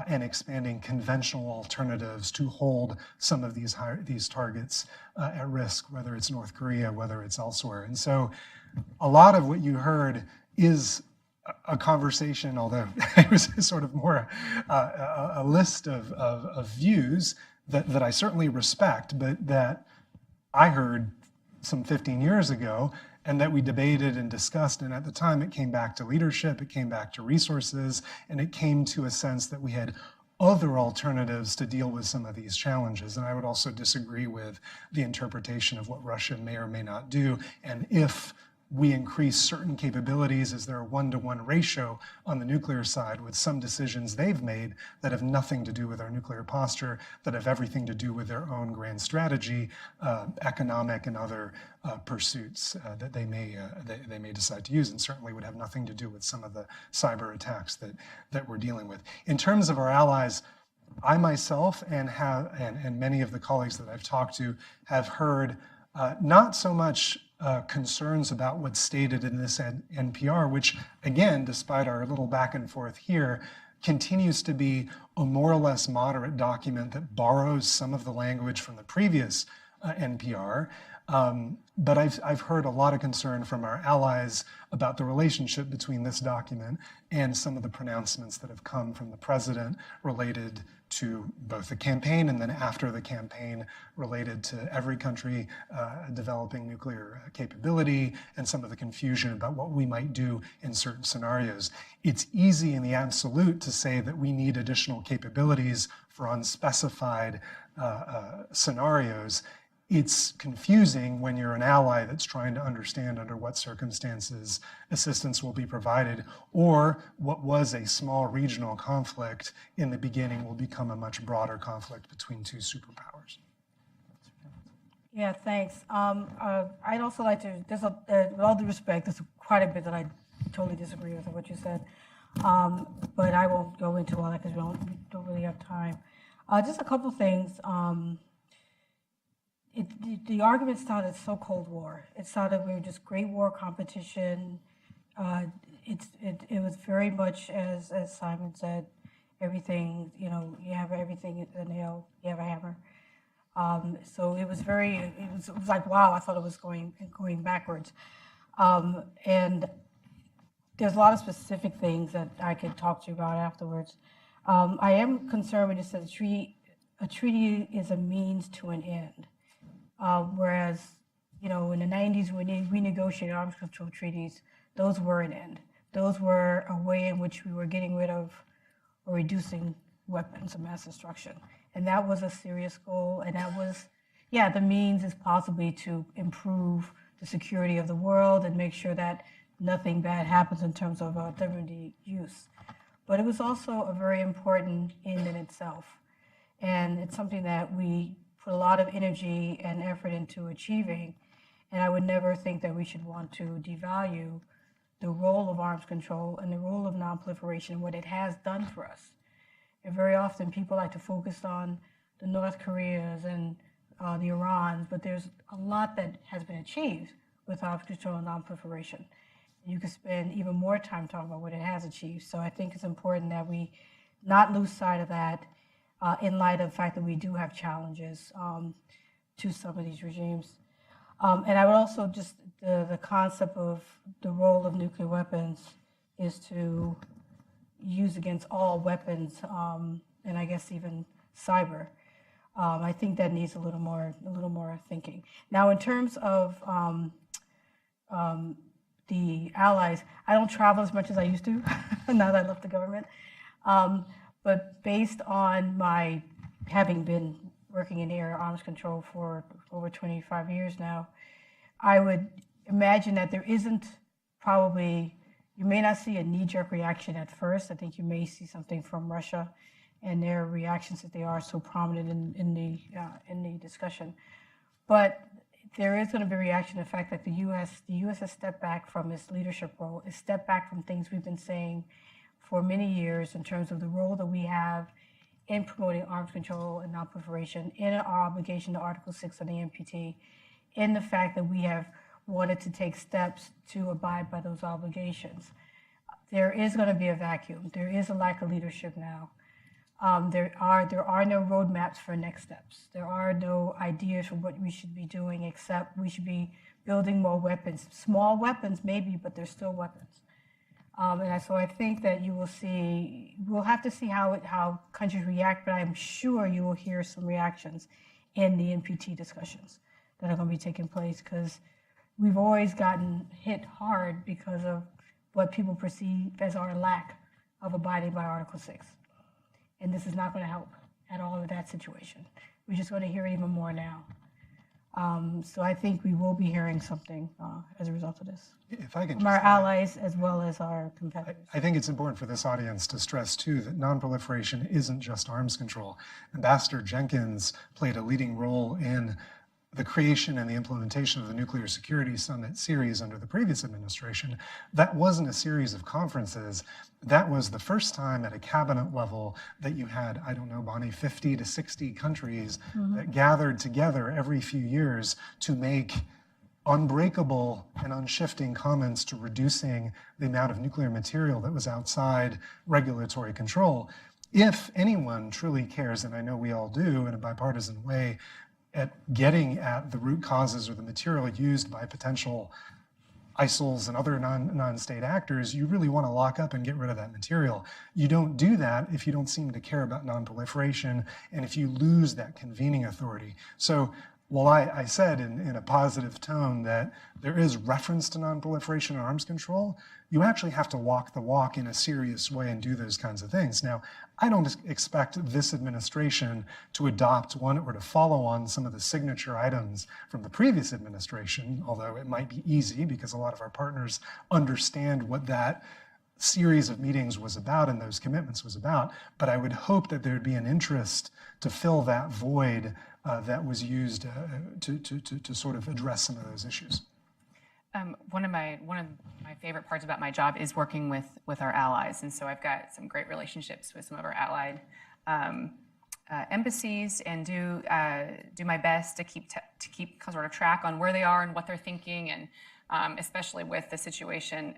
and expanding conventional alternatives to hold some of these targets at risk, whether it's North Korea, whether it's elsewhere. And so a lot of what you heard is a conversation, although it was sort of more a list of views that I certainly respect, but that I heard some 15 years ago and that we debated and discussed. And at the time, it came back to leadership, it came back to resources, and it came to a sense that we had other alternatives to deal with some of these challenges. And I would also disagree with the interpretation of what Russia may or may not do. And if we increase certain capabilities, is there a one-to-one ratio on the nuclear side with some decisions they've made that have nothing to do with our nuclear posture, that have everything to do with their own grand strategy, economic and other pursuits that they may decide to use, and certainly would have nothing to do with some of the cyber attacks that we're dealing with. In terms of our allies, I myself and many of the colleagues that I've talked to have heard not so much concerns about what's stated in this NPR, which again, despite our little back and forth here, continues to be a more or less moderate document that borrows some of the language from the previous NPR. But I've heard a lot of concern from our allies about the relationship between this document and some of the pronouncements that have come from the president related to both the campaign and then after the campaign related to every country developing nuclear capability and some of the confusion about what we might do in certain scenarios. It's easy in the absolute to say that we need additional capabilities for unspecified scenarios. It's confusing when you're an ally that's trying to understand under what circumstances assistance will be provided, or what was a small regional conflict in the beginning will become a much broader conflict between two superpowers. Yeah, thanks. I'd also like to, with all due respect, there's quite a bit that I totally disagree with what you said, but I won't go into all that because we don't really have time. Just a couple things. The argument sounded so Cold War. It sounded we were just Great War competition. It was very much as Simon said, everything, you have everything, a nail, you have a hammer. So it was like, wow, I thought it was going backwards. And there's a lot of specific things that I could talk to you about afterwards. I am concerned when you said a treaty is a means to an end. Whereas, in the 90s, when we negotiated arms control treaties, those were an end. Those were a way in which we were getting rid of or reducing weapons of mass destruction. And that was a serious goal. And that was, the means is possibly to improve the security of the world and make sure that nothing bad happens in terms of thermal use. But it was also a very important end in itself. And it's something that we put a lot of energy and effort into achieving, and I would never think that we should want to devalue the role of arms control and the role of nonproliferation and what it has done for us. And very often people like to focus on the North Koreas and the Irans, but there's a lot that has been achieved with arms control and nonproliferation. You could spend even more time talking about what it has achieved. So I think it's important that we not lose sight of that in light of the fact that we do have challenges to some of these regimes. And I would also just, the concept of the role of nuclear weapons is to use against all weapons, and I guess even cyber. I think that needs a little more thinking. Now, in terms of the allies, I don't travel as much as I used to now that I left the government. But based on my having been working in air arms control for over 25 years now, I would imagine that there isn't probably, you may not see a knee-jerk reaction at first. I think you may see something from Russia and their reactions that they are so prominent in the discussion. But there is going to be a reaction to the fact that the U.S. has stepped back from its leadership role, has stepped back from things we've been saying for many years in terms of the role that we have in promoting arms control and nonproliferation, in our obligation to Article 6 of the NPT, in the fact that we have wanted to take steps to abide by those obligations. There is going to be a vacuum. There is a lack of leadership now. There are no roadmaps for next steps. There are no ideas for what we should be doing, except we should be building more weapons. Small weapons, maybe, but they're still weapons. And so I think that you will see, we'll have to see how countries react, but I'm sure you will hear some reactions in the NPT discussions that are going to be taking place, because we've always gotten hit hard because of what people perceive as our lack of abiding by Article 6. And this is not going to help at all with that situation. We're just going to hear even more now. So I think we will be hearing something as a result of this If I can from our allies as well as our competitors. I think it's important for this audience to stress, too, that nonproliferation isn't just arms control. Ambassador Jenkins played a leading role in the creation and the implementation of the Nuclear Security Summit series under the previous administration. That wasn't a series of conferences. That was the first time at a cabinet level that you had, I don't know, Bonnie, 50 to 60 countries that gathered together every few years to make unbreakable and unshifting comments to reducing the amount of nuclear material that was outside regulatory control. If anyone truly cares, and I know we all do in a bipartisan way, at getting at the root causes or the material used by potential ISILs and other non-state actors, you really want to lock up and get rid of that material. You don't do that if you don't seem to care about nonproliferation and if you lose that convening authority. So while I said in a positive tone that there is reference to nonproliferation and arms control, you actually have to walk the walk in a serious way and do those kinds of things. Now, I don't expect this administration to adopt one or to follow on some of the signature items from the previous administration, although it might be easy because a lot of our partners understand what that series of meetings was about and those commitments was about. But I would hope that there'd be an interest to fill that void that was used to sort of address some of those issues. One of my favorite parts about my job is working with our allies, and so I've got some great relationships with some of our allied embassies, and do my best to keep sort of track on where they are and what they're thinking, and especially with the situation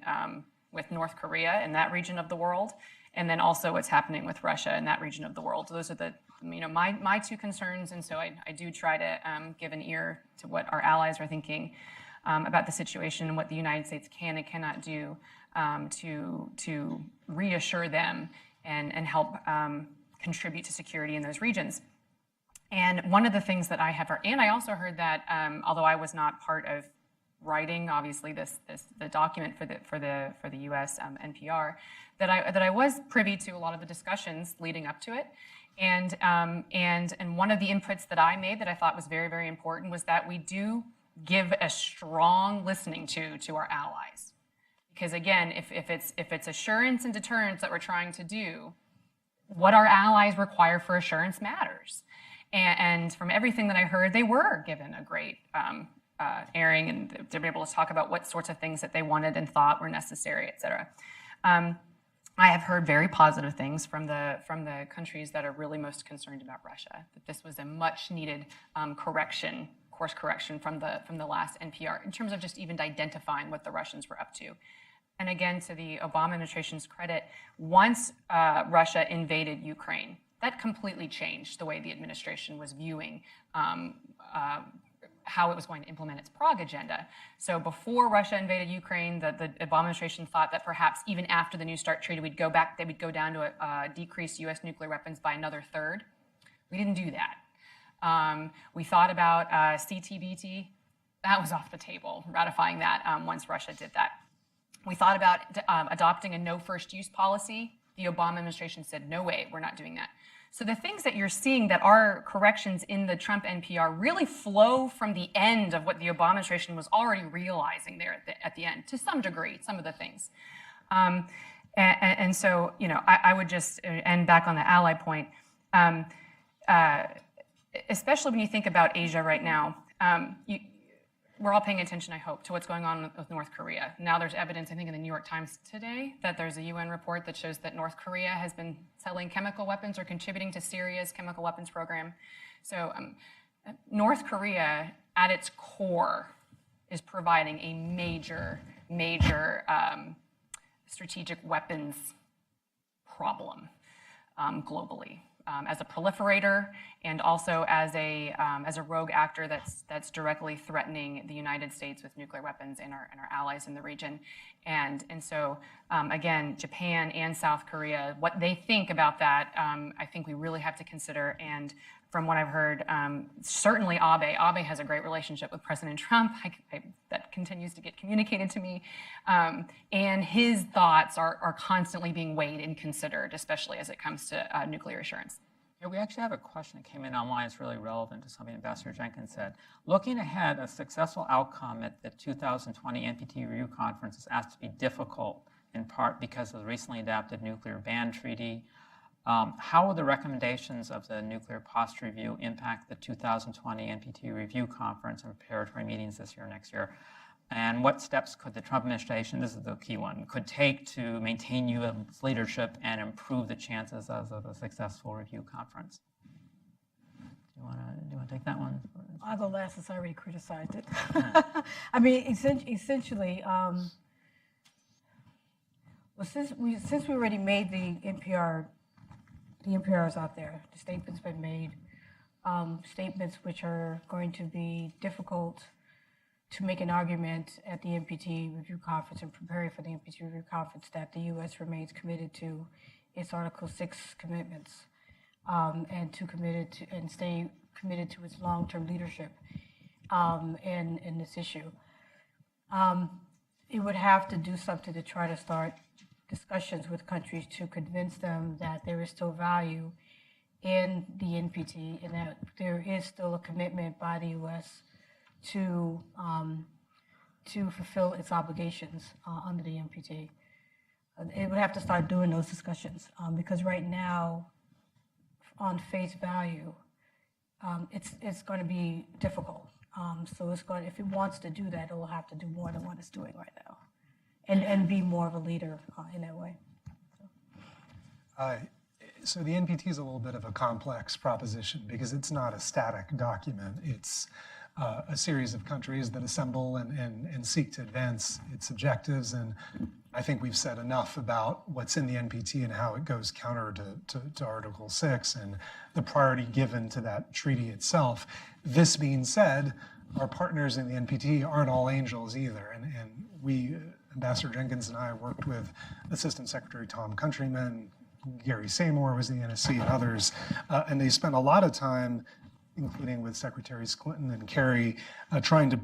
with North Korea in that region of the world, and then also what's happening with Russia in that region of the world. So those are the my two concerns, and so I do try to give an ear to what our allies are thinking about the situation and what the United States can and cannot do to reassure them and help contribute to security in those regions. And one of the things that I have heard, and I also heard that although I was not part of writing, obviously the document for the U.S. NPR, that I was privy to a lot of the discussions leading up to it. And one of the inputs that I made that I thought was very, very important was that we do give a strong listening to our allies, because again, if it's assurance and deterrence that we're trying to do, what our allies require for assurance matters. And from everything that I heard, they were given a great airing, and to be able to talk about what sorts of things that they wanted and thought were necessary, et cetera. I have heard very positive things from the countries that are really most concerned about Russia, that this was a much needed course correction from the last NPR in terms of just even identifying what the Russians were up to. And again, to the Obama administration's credit, once Russia invaded Ukraine, that completely changed the way the administration was viewing how it was going to implement its Prague agenda. So before Russia invaded Ukraine, the Obama administration thought that perhaps even after the New START treaty, they would go down to decrease U.S. nuclear weapons by another third. We didn't do that. We thought about CTBT. That was off the table, ratifying that once Russia did that. We thought about adopting a no first use policy. The Obama administration said, no way, we're not doing that. So the things that you're seeing that are corrections in the Trump NPR really flow from the end of what the Obama administration was already realizing there at the end, to some degree, some of the things. And so, I would just end back on the ally point, especially when you think about Asia right now. We're all paying attention, I hope, to what's going on with North Korea. Now there's evidence, I think, in the New York Times today that there's a UN report that shows that North Korea has been selling chemical weapons or contributing to Syria's chemical weapons program. So North Korea, at its core, is providing a major strategic weapons problem globally. As a proliferator and also as a rogue actor that's directly threatening the United States with nuclear weapons and our allies in the region. And so, again, Japan and South Korea, what they think about that, I think we really have to consider. And from what I've heard, certainly Abe has a great relationship with President Trump. That that continues to get communicated to me. And his thoughts are constantly being weighed and considered, especially as it comes to nuclear assurance. Yeah, we actually have a question that came in online. It's really relevant to something Ambassador Jenkins said. Looking ahead, a successful outcome at the 2020 NPT Review Conference is asked to be difficult, in part because of the recently adopted nuclear ban treaty. How will the recommendations of the Nuclear Posture Review impact the 2020 NPT Review Conference and preparatory meetings this year and next year? And what steps could the Trump administration, this is the key one, could take to maintain U.S. leadership and improve the chances of a successful review conference? Do you want to take that one? I'll go last since I already criticized it. I mean, essentially, well, since we already made the NPRs out there, the statement's been made, statements which are going to be difficult to make an argument at the NPT Review Conference and preparing for the NPT Review Conference that the U.S. remains committed to its Article 6 commitments and stay committed to its long-term leadership in this issue. It would have to do something to try to start discussions with countries to convince them that there is still value in the NPT and that there is still a commitment by the U.S. to fulfill its obligations under the NPT. It would have to start doing those discussions because right now, on face value, it's going to be difficult. So if it wants to do that, it will have to do more than what it's doing right now, and be more of a leader in that way. So the NPT is a little bit of a complex proposition because it's not a static document. It's a series of countries that assemble and seek to advance its objectives. And I think we've said enough about what's in the NPT and how it goes counter to Article 6 and the priority given to that treaty itself. This being said, our partners in the NPT aren't all angels either. And we, Ambassador Jenkins and I, worked with Assistant Secretary Tom Countryman, Gary Seymour was in the NSC, and others, and they spent a lot of time, including with Secretaries Clinton and Kerry, trying to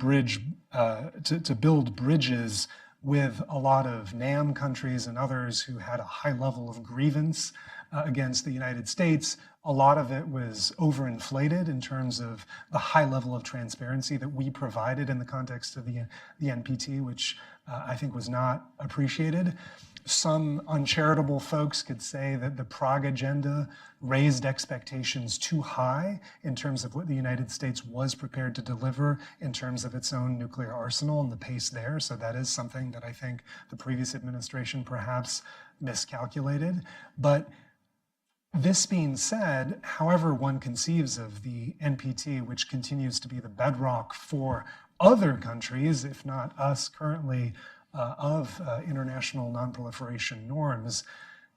build bridges with a lot of NAM countries and others who had a high level of grievance against the United States. A lot of it was overinflated in terms of the high level of transparency that we provided in the context of the NPT, which I think was not appreciated. Some uncharitable folks could say that the Prague agenda raised expectations too high in terms of what the United States was prepared to deliver in terms of its own nuclear arsenal and the pace there. So that is something that I think the previous administration perhaps miscalculated. But this being said, however one conceives of the NPT, which continues to be the bedrock for other countries, if not us currently, of international nonproliferation norms,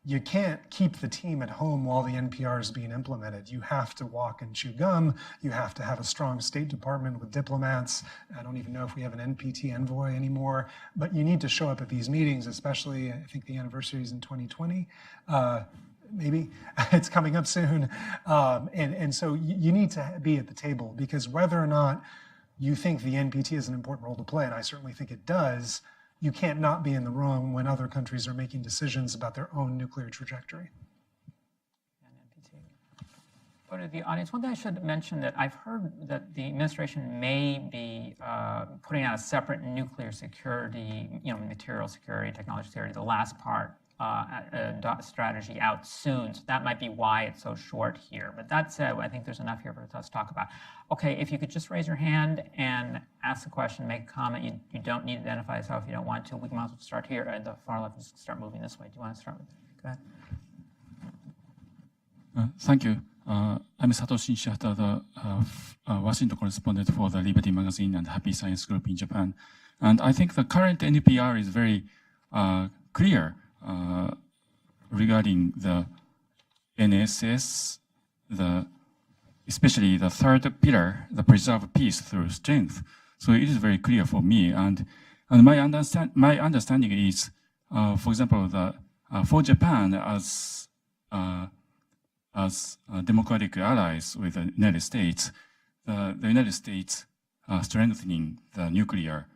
you can't keep the team at home while the NPR is being implemented. You have to walk and chew gum. You have to have a strong State Department with diplomats. I don't even know if we have an NPT envoy anymore, but you need to show up at these meetings, especially, I think the anniversary is in 2020. Maybe it's coming up soon. And so you need to be at the table, because whether or not you think the NPT has an important role to play, and I certainly think it does, you can't not be in the room when other countries are making decisions about their own nuclear trajectory. Go to the audience. One thing I should mention that I've heard that the administration may be putting out a separate nuclear security, material security, technology security, the last part, strategy out soon. So that might be why it's so short here. But that said, I think there's enough here for us to talk about. Okay, if you could just raise your hand and ask a question, make a comment. You don't need to identify yourself if you don't want to. We might as well start here at the far left and start moving this way. Do you want to start with that? Go ahead. Thank you. I'm Satoshi Nishihata, the Washington correspondent for the Liberty Magazine and Happy Science Group in Japan. And I think the current NPR is very clear regarding the NSS, especially the third pillar, the preserve peace through strength. So it is very clear for me. And my understanding is, for example, for Japan as democratic allies with the United States, the United States strengthening the nuclear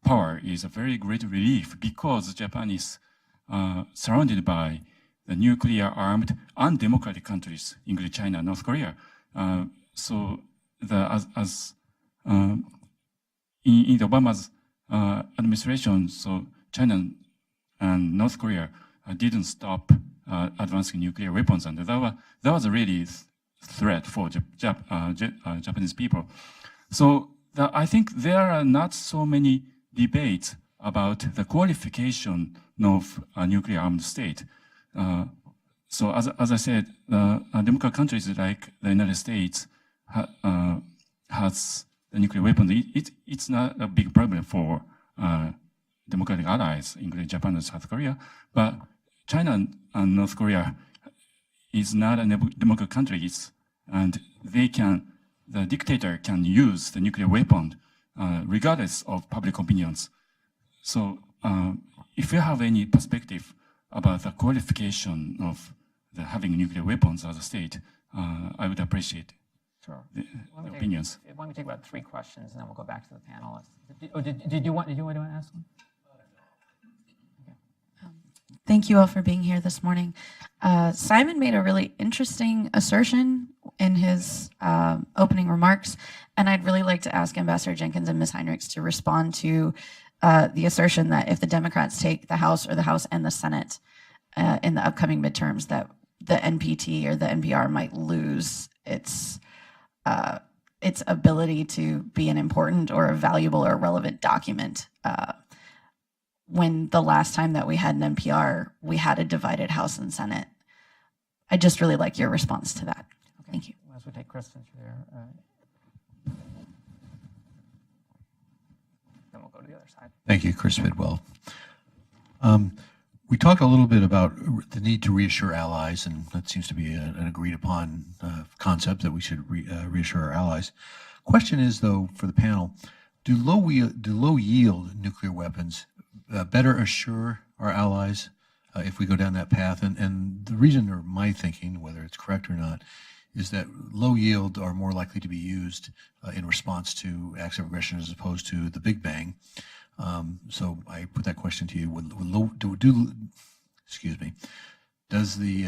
power is a very great relief because Japan is surrounded by the nuclear-armed undemocratic countries, including China and North Korea. So in the Obama's administration, so China and North Korea didn't stop advancing nuclear weapons, and that was a really threat for Japanese people. So I think there are not so many debates about the qualification of a nuclear armed state. So as I said, democratic countries like the United States has the nuclear weapons. It's not a big problem for democratic allies, including Japan and South Korea. But China and North Korea is not a democratic countries, and the dictator can use the nuclear weapon regardless of public opinions. So if you have any perspective about the qualification of having nuclear weapons as a state, I would appreciate Sure. the opinions. Why don't we take about 3 questions, and then we'll go back to the panelists. Did you want to ask one? Thank you all for being here this morning. Simon made a really interesting assertion in his opening remarks, and I'd really like to ask Ambassador Jenkins and Ms. Heinrichs to respond to the assertion that if the Democrats take the House or the House and the Senate in the upcoming midterms, that the NPT or the NPR might lose its ability to be an important or a valuable or relevant document. When the last time that we had an NPR, we had a divided House and Senate. I'd just really like your response to that. Okay. Thank you. As we take Kristen through there, then we'll go to the other side. Thank you, Chris Bidwell. We talked a little bit about the need to reassure allies, and that seems to be an agreed upon concept that we should reassure our allies. Question is, though, for the panel, do low yield nuclear weapons better assure our allies if we go down that path? And the reason, or my thinking, whether it's correct or not, is that low yield are more likely to be used in response to acts of aggression as opposed to the Big Bang. So I put that question to you. Does the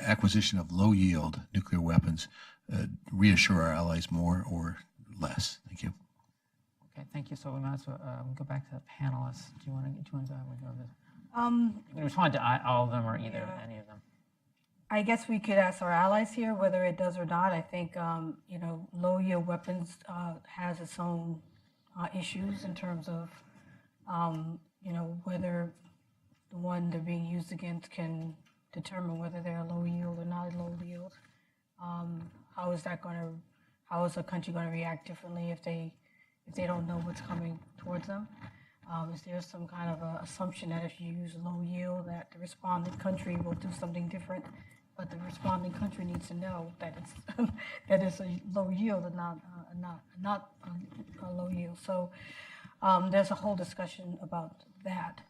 acquisition of low yield nuclear weapons reassure our allies more or less? Thank you. Okay, thank you. So we might as well go back to the panelists. Do you want to go? You can respond to all of them or either any of them. I guess we could ask our allies here whether it does or not. I think low yield weapons has its own issues in terms of whether the one they're being used against can determine whether they're low yield or not low yield. How is a country going to react differently if they don't know what's coming towards them? Is there some kind of a assumption that if you use low yield, that the responding country will do something different, but the responding country needs to know that it's a low yield and not a low yield. So there's a whole discussion about that.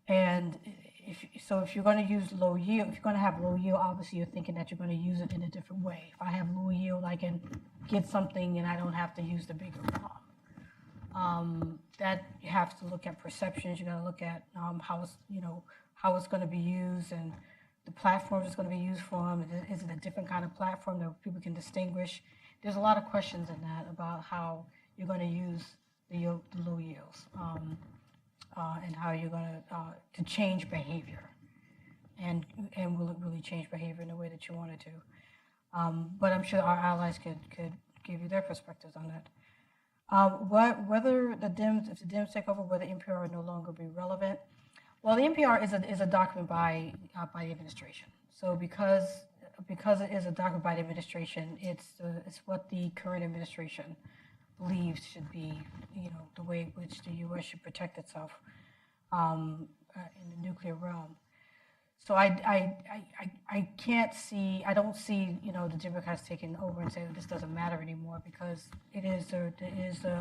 And if you're going to use low yield, if you're going to have low yield, obviously you're thinking that you're going to use it in a different way. If I have low yield, I can get something and I don't have to use the bigger bomb. That you have to look at perceptions. You got to look at how it's going to be used and the platforms it's going to be used from. Is it a different kind of platform that people can distinguish? There's a lot of questions in that about how you're going to use the low yields and how you're going to change behavior, and will it really change behavior in the way that you want it to? But I'm sure our allies could give you their perspectives on that. Whether if the Dems take over, whether NPR will no longer be relevant. Well, the NPR is a document by the administration. So because it is a document by the administration, it's what the current administration believes should be, the way in which the U.S. should protect itself in the nuclear realm. So I don't see the Democrats taking over and saying this doesn't matter anymore, because it is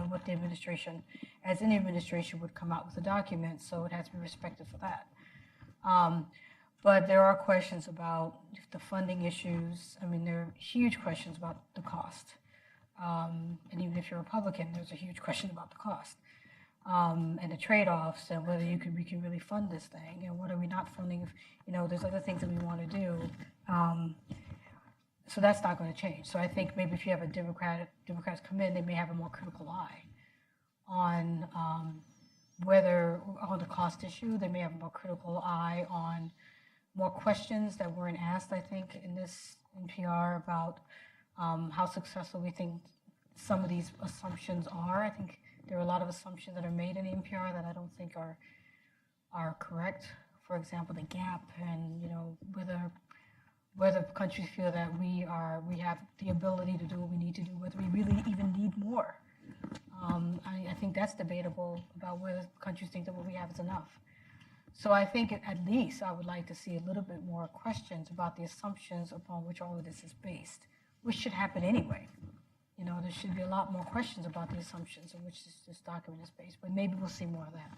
what the administration, as any administration, would come out with a document, so it has to be respected for that. But there are questions about the funding issues. I mean, there are huge questions about the cost. And even if you're a Republican, there's a huge question about the cost. and the trade-offs, and whether we can really fund this thing, and what are we not funding if, there's other things that we want to do. So that's not going to change. So I think maybe if you have Democrats come in, they may have a more critical eye on on the cost issue. They may have a more critical eye on more questions that weren't asked, I think, in this NPR about how successful we think some of these assumptions are. I think there are a lot of assumptions that are made in the NPR that I don't think are correct. For example, the gap, and whether countries feel that we have the ability to do what we need to do, whether we really even need more. I think that's debatable about whether countries think that what we have is enough. So I think at least I would like to see a little bit more questions about the assumptions upon which all of this is based, which should happen anyway. There should be a lot more questions about the assumptions on which this document is based, but maybe we'll see more of that.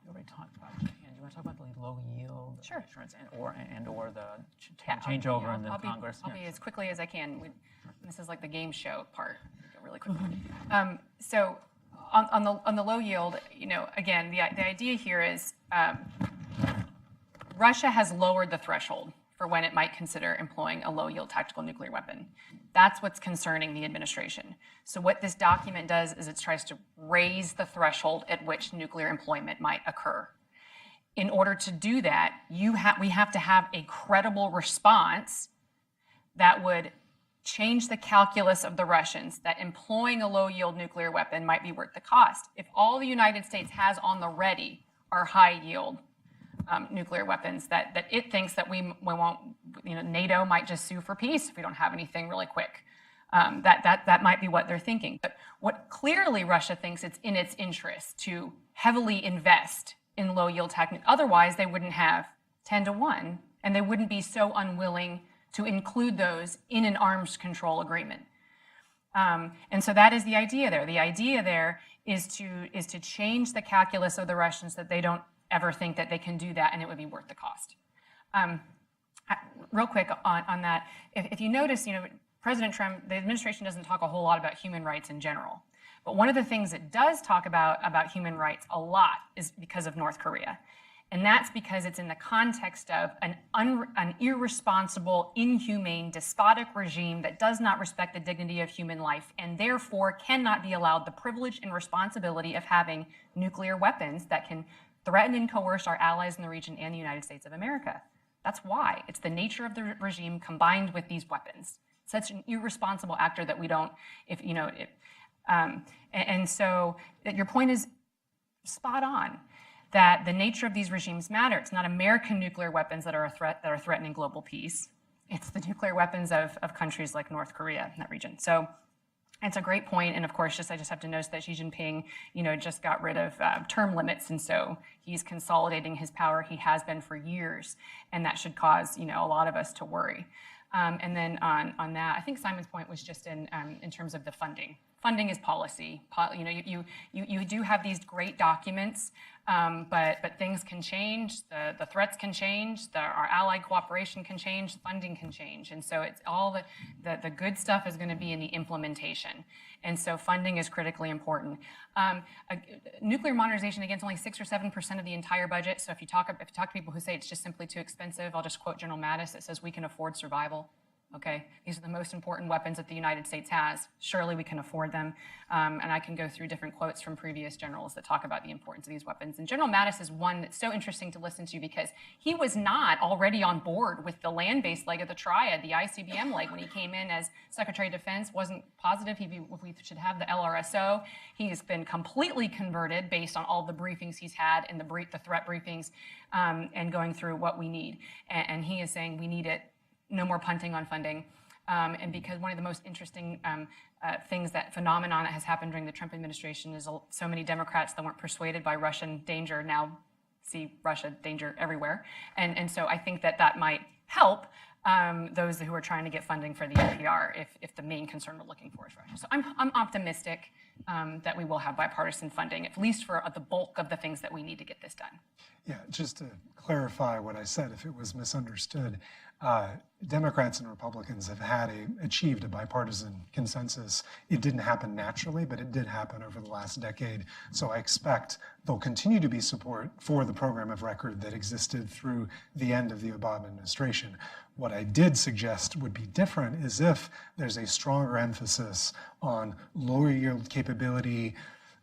We already talked about it. Do you want to talk about the low yield Sure. insurance and/or the changeover in the Congress? I'll be as quickly as I can. This is like the game show part, really quickly. So on the low yield, again, the idea here is Russia has lowered the threshold for when it might consider employing a low-yield tactical nuclear weapon. That's what's concerning the administration. So what this document does is it tries to raise the threshold at which nuclear employment might occur. In order to do that, we have to have a credible response that would change the calculus of the Russians, that employing a low-yield nuclear weapon might be worth the cost. If all the United States has on the ready are high-yield nuclear weapons, that it thinks that we won't, NATO might just sue for peace if we don't have anything really quick. That might be what they're thinking. But what clearly Russia thinks it's in its interest to heavily invest in low-yield tactical. Otherwise, they wouldn't have 10-1, and they wouldn't be so unwilling to include those in an arms control agreement. And so that is the idea there. The idea there is to change the calculus of the Russians, that they don't ever think that they can do that and it would be worth the cost. Real quick on that, if you notice, President Trump, the administration doesn't talk a whole lot about human rights in general. But one of the things it does talk about human rights a lot is because of North Korea. And that's because it's in the context of an irresponsible, inhumane, despotic regime that does not respect the dignity of human life and therefore cannot be allowed the privilege and responsibility of having nuclear weapons that can threaten and coerce our allies in the region and the United States of America. That's why. It's the nature of the regime combined with these weapons. Such an irresponsible actor that we don't, and so your point is spot on, that the nature of these regimes matter. It's not American nuclear weapons that are a threat, that are threatening global peace. It's the nuclear weapons of countries like North Korea in that region. So it's a great point, and of course, I just have to note that Xi Jinping, just got rid of term limits, and so he's consolidating his power. He has been for years, and that should cause, a lot of us to worry. And then on that, I think Simon's point was just in terms of the funding. Funding is policy. You do have these great documents, but things can change. The threats can change. Our allied cooperation can change. Funding can change, and so it's all the good stuff is going to be in the implementation. And so funding is critically important. Nuclear modernization, again, is only 6 or 7% of the entire budget. So if you talk to people who say it's just simply too expensive, I'll just quote General Mattis that says we can afford survival. Okay, these are the most important weapons that the United States has. Surely we can afford them. And I can go through different quotes from previous generals that talk about the importance of these weapons. And General Mattis is one that's so interesting to listen to because he was not already on board with the land-based leg of the triad, the ICBM leg, when he came in as Secretary of Defense, wasn't positive if we should have the LRSO. He has been completely converted based on all the briefings he's had and the threat briefings and going through what we need. And he is saying we need it. No more punting on funding. And because one of the most interesting phenomenon that has happened during the Trump administration is so many Democrats that weren't persuaded by Russian danger now see Russia danger everywhere. And so I think that might help those who are trying to get funding for the NPR if the main concern we're looking for is Russia. So I'm optimistic that we will have bipartisan funding, at least for the bulk of the things that we need to get this done. Yeah, just to clarify what I said, if it was misunderstood, Democrats and Republicans have achieved a bipartisan consensus. It didn't happen naturally, but it did happen over the last decade. So I expect there'll continue to be support for the program of record that existed through the end of the Obama administration. What I did suggest would be different is if there's a stronger emphasis on lower yield capability,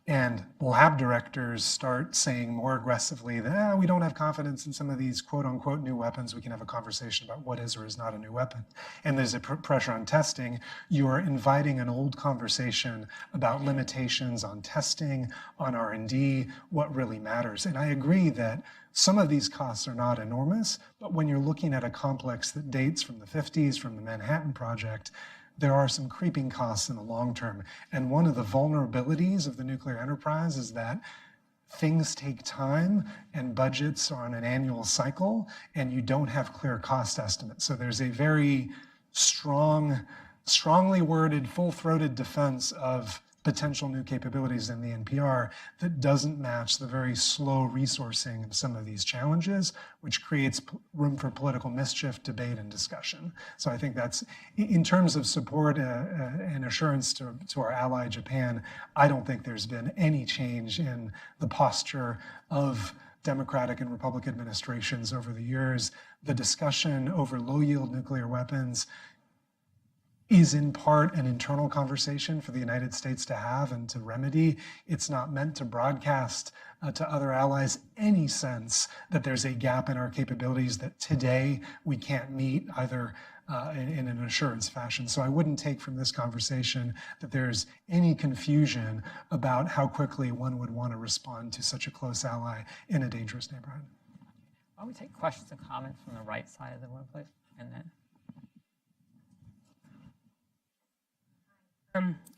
and lab directors start saying more aggressively that we don't have confidence in some of these quote unquote new weapons. We can have a conversation about what is or is not a new weapon. And there's a pressure on testing. You're inviting an old conversation about limitations on testing, on R&D, what really matters. And I agree that some of these costs are not enormous, but when you're looking at a complex that dates from the 50s, from the Manhattan Project, there are some creeping costs in the long term. And one of the vulnerabilities of the nuclear enterprise is that things take time and budgets are on an annual cycle and you don't have clear cost estimates. So there's a very strongly worded, full-throated defense of potential new capabilities in the NPR that doesn't match the very slow resourcing of some of these challenges, which creates room for political mischief, debate, and discussion. So I think that's, in terms of support and assurance to our ally Japan, I don't think there's been any change in the posture of Democratic and Republican administrations over the years. The discussion over low-yield nuclear weapons is in part an internal conversation for the United States to have and to remedy. It's not meant to broadcast to other allies any sense that there's a gap in our capabilities that today we can't meet either in an assurance fashion. So I wouldn't take from this conversation that there's any confusion about how quickly one would want to respond to such a close ally in a dangerous neighborhood. Why don't we take questions and comments from the right side of the room, please? And then.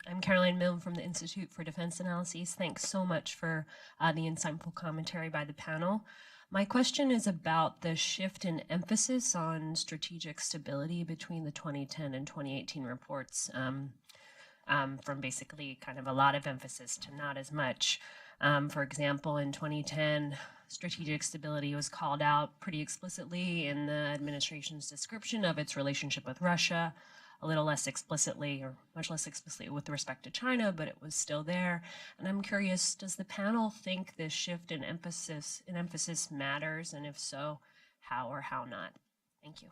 I'm Caroline Milne from the Institute for Defense Analyses. Thanks so much for the insightful commentary by the panel. My question is about the shift in emphasis on strategic stability between the 2010 and 2018 reports, from basically kind of a lot of emphasis to not as much. For example, in 2010, strategic stability was called out pretty explicitly in the administration's description of its relationship with Russia, a little less explicitly, or much less explicitly with respect to China, but it was still there. And I'm curious, does the panel think this shift in emphasis matters? And if so, how or how not? Thank you.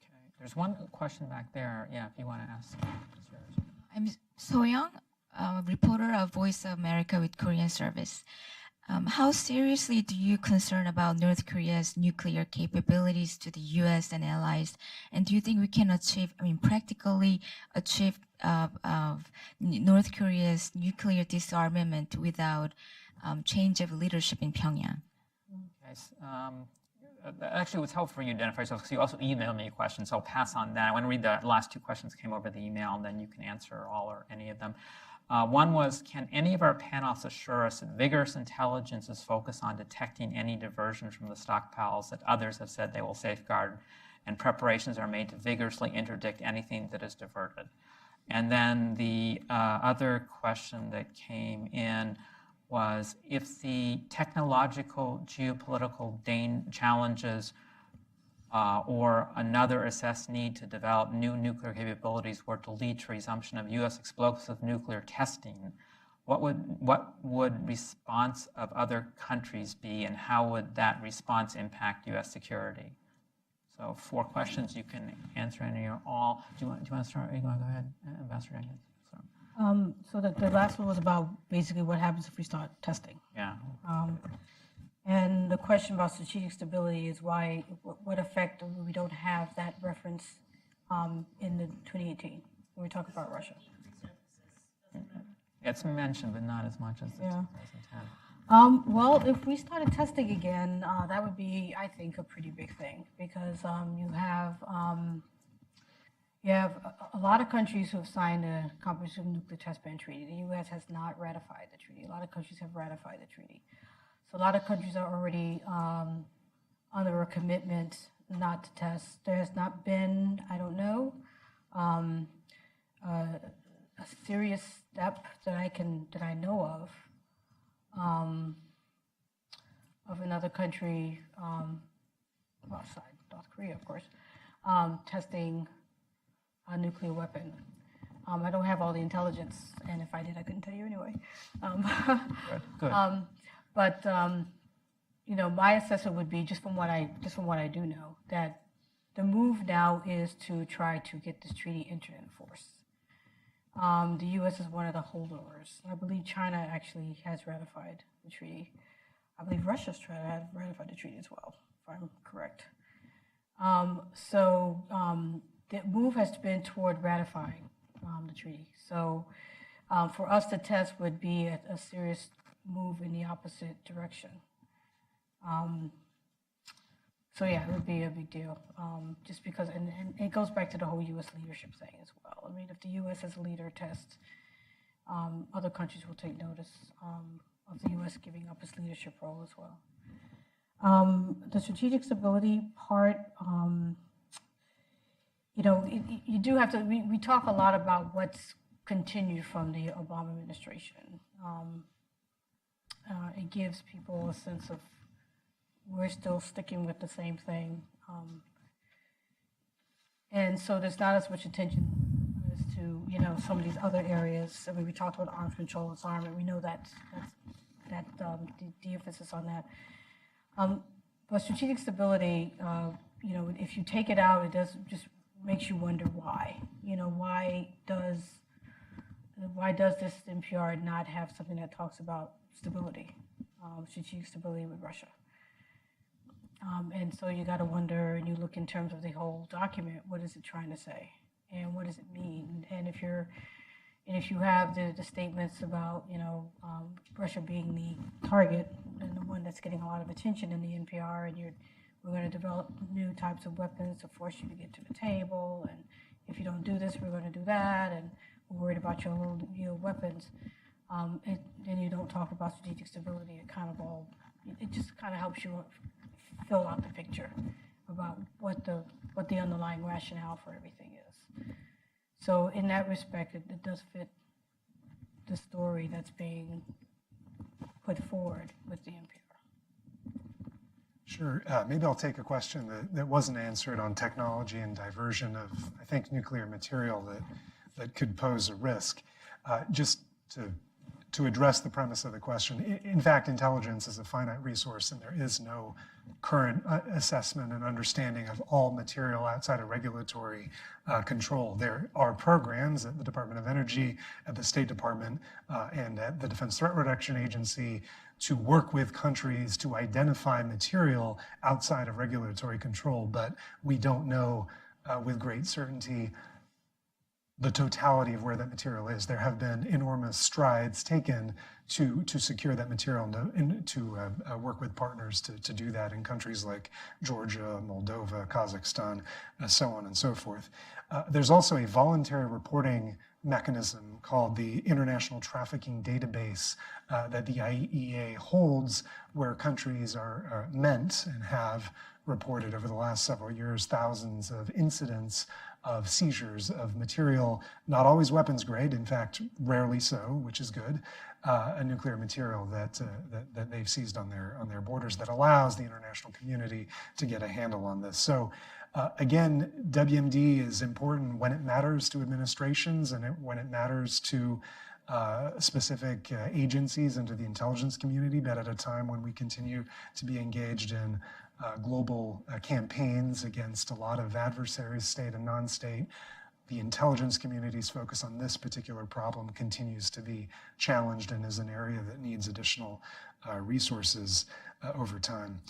Okay, there's one question back there. Yeah, if you want to ask. I'm So-young, reporter of Voice of America with Korean Service. How seriously do you concern about North Korea's nuclear capabilities to the U.S. and allies? And do you think we can practically achieve North Korea's nuclear disarmament without change of leadership in Pyongyang? Okay, actually, it was helpful for you to identify yourself because you also emailed me a question, so I'll pass on that. I want to read the last two questions that came over the email, and then you can answer all or any of them. One was, can any of our panelists assure us that vigorous intelligence is focused on detecting any diversion from the stockpiles that others have said they will safeguard, and preparations are made to vigorously interdict anything that is diverted? And then the other question that came in was, if the technological, geopolitical challenges or another assessed need to develop new nuclear capabilities were to lead to resumption of U.S. explosive nuclear testing, what would response of other countries be, and how would that response impact U.S. security? So 4 questions. You can answer any or all. Do you want to start? You want to go ahead, Ambassador Jenkins? So the last one was about basically what happens if we start testing. Yeah. And the question about strategic stability is why, what effect we don't have that reference in the 2018 when we talk about Russia. It's mentioned, but not as much as the 2010. Well, if we started testing again, that would be, I think, a pretty big thing because you have a lot of countries who have signed a Comprehensive Nuclear Test Ban Treaty. The U.S. has not ratified the treaty. A lot of countries have ratified the treaty. So a lot of countries are already under a commitment not to test. There has not been, I don't know, a serious step that I know of another country outside North Korea, of course, testing a nuclear weapon. I don't have all the intelligence, and if I did, I couldn't tell you anyway. Good. But you know, my assessment would be just from what I do know, that the move now is to try to get this treaty entered into force. The U.S. is one of the holdovers. I believe China actually has ratified the treaty. I believe Russia's ratified the treaty as well, if I'm correct. So the move has been toward ratifying the treaty. So for us to test would be a serious move in the opposite direction. So yeah, it would be a big deal, just because, and it goes back to the whole U.S. leadership thing as well. I mean, if the U.S. as a leader tests, other countries will take notice of the U.S. giving up its leadership role as well. The strategic stability part, you know, you do have to, we talk a lot about what's continued from the Obama administration. It gives people a sense of we're still sticking with the same thing. And so there's not as much attention as to, you know, some of these other areas. I mean, we talked about arms control and disarmament. We know that's the emphasis on that. But strategic stability, you know, if you take it out, it does just makes you wonder why. You know, why does this NPR not have something that talks about stability, strategic stability with Russia? And so you got to wonder, and you look in terms of the whole document, what is it trying to say, and what does it mean? And if you have the statements about, you know, Russia being the target and the one that's getting a lot of attention in the NPR, and we're going to develop new types of weapons to force you to get to the table, and if you don't do this, we're going to do that, and we're worried about your little weapons. Then you don't talk about strategic stability. It just kind of helps you fill out the picture about what the underlying rationale for everything is. So in that respect, it does fit the story that's being put forward with the NPR. Sure. Maybe I'll take a question that wasn't answered on technology and diversion of, I think, nuclear material that could pose a risk. Just to address the premise of the question, in fact, intelligence is a finite resource, and there is no current assessment and understanding of all material outside of regulatory control. There are programs at the Department of Energy, at the State Department, and at the Defense Threat Reduction Agency to work with countries to identify material outside of regulatory control, but we don't know with great certainty the totality of where that material is. There have been enormous strides taken to secure that material and to work with partners to do that in countries like Georgia, Moldova, Kazakhstan, so on and so forth. There's also a voluntary reporting mechanism called the International Trafficking Database that the IEA holds, where countries are meant and have reported over the last several years thousands of incidents of seizures of material, not always weapons grade, in fact, rarely so, which is good, a nuclear material that they've seized on their borders that allows the international community to get a handle on this. So again, WMD is important when it matters to administrations and when it matters to specific agencies and to the intelligence community, but at a time when we continue to be engaged in global campaigns against a lot of adversaries, state and non-state, the intelligence community's focus on this particular problem continues to be challenged and is an area that needs additional resources over time.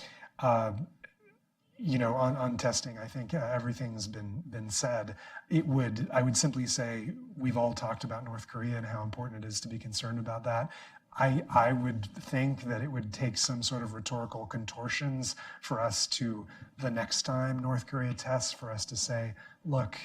You know, on testing, I think everything's been said. I would simply say we've all talked about North Korea and how important it is to be concerned about that. I would think that it would take some sort of rhetorical contortions for us to, the next time North Korea tests, for us to say, look,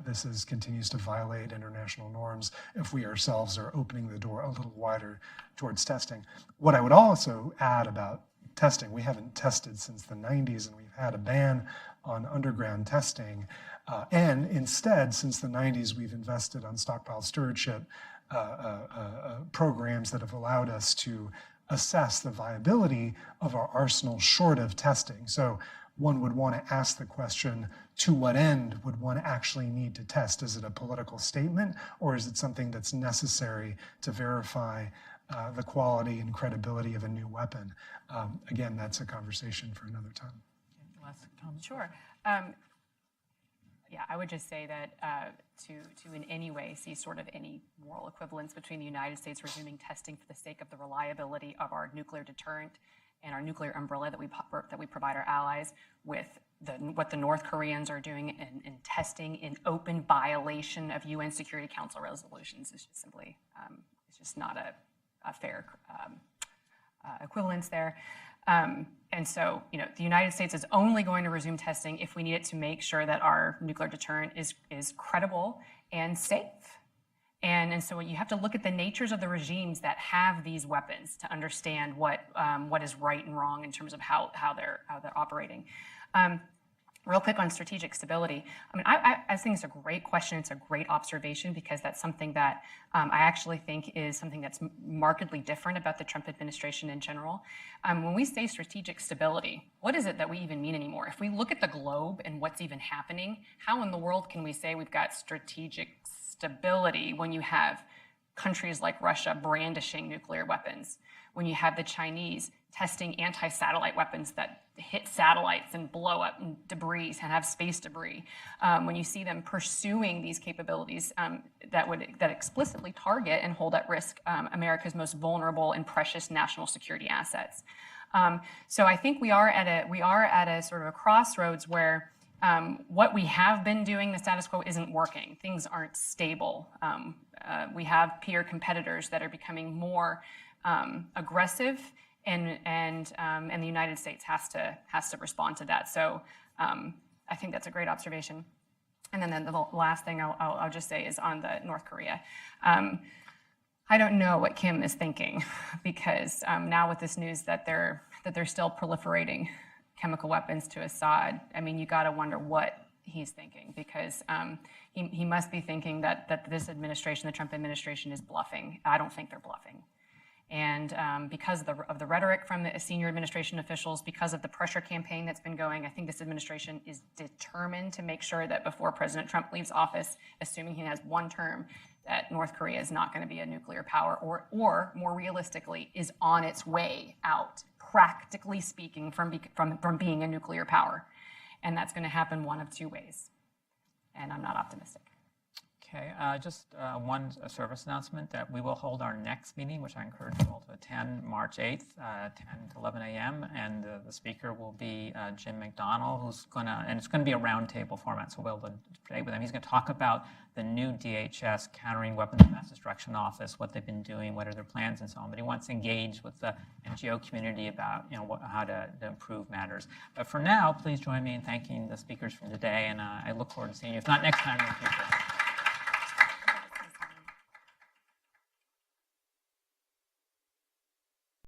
this continues to violate international norms if we ourselves are opening the door a little wider towards testing. What I would also add about testing, we haven't tested since the 90s, and we've had a ban on underground testing. And instead, since the 90s, we've invested on stockpile stewardship programs that have allowed us to assess the viability of our arsenal short of testing. So one would want to ask the question, to what end would one actually need to test? Is it a political statement, or is it something that's necessary to verify the quality and credibility of a new weapon? Again, that's a conversation for another time. Last comment? Sure. Yeah, I would just say that to in any way see sort of any moral equivalence between the United States resuming testing for the sake of the reliability of our nuclear deterrent and our nuclear umbrella that we provide our allies with what the North Koreans are doing in testing in open violation of UN Security Council resolutions is just simply it's just not a fair equivalence there. And so, the United States is only going to resume testing if we need it to make sure that our nuclear deterrent is credible and safe. And so you have to look at the natures of the regimes that have these weapons to understand what is right and wrong in terms of how they're operating. Real quick on strategic stability. I mean, I think it's a great question. It's a great observation because that's something that I actually think is something that's markedly different about the Trump administration in general. When we say strategic stability, what is it that we even mean anymore? If we look at the globe and what's even happening, how in the world can we say we've got strategic stability when you have countries like Russia brandishing nuclear weapons, when you have the Chinese testing anti-satellite weapons that hit satellites and blow up debris and have space debris, when you see them pursuing these capabilities that explicitly target and hold at risk America's most vulnerable and precious national security assets. So I think we are at a sort of a crossroads where what we have been doing, the status quo, isn't working. Things aren't stable. We have peer competitors that are becoming more aggressive, and the United States has to respond to that. So I think that's a great observation. And then the last thing I'll just say is on the North Korea. I don't know what Kim is thinking because now with this news that they're still proliferating chemical weapons to Assad, I mean, you got to wonder what he's thinking because he must be thinking that this administration, the Trump administration, is bluffing. I don't think they're bluffing. And because of the rhetoric from the senior administration officials, because of the pressure campaign that's been going, I think this administration is determined to make sure that before President Trump leaves office, assuming he has one term, that North Korea is not going to be a nuclear power or more realistically, is on its way out, practically speaking, from being a nuclear power. And that's going to happen one of two ways. And I'm not optimistic. Okay, just one service announcement that we will hold our next meeting, which I encourage you all to attend, March 8th, 10 to 11 a.m. And the speaker will be Jim McDonnell, and it's going to be a roundtable format, so we'll be able to debate with him. He's going to talk about the new DHS Countering Weapons of Mass Destruction Office, what they've been doing, what are their plans, and so on. But he wants to engage with the NGO community about how to improve matters. But for now, please join me in thanking the speakers from today, and I look forward to seeing you, if not next time, in the future.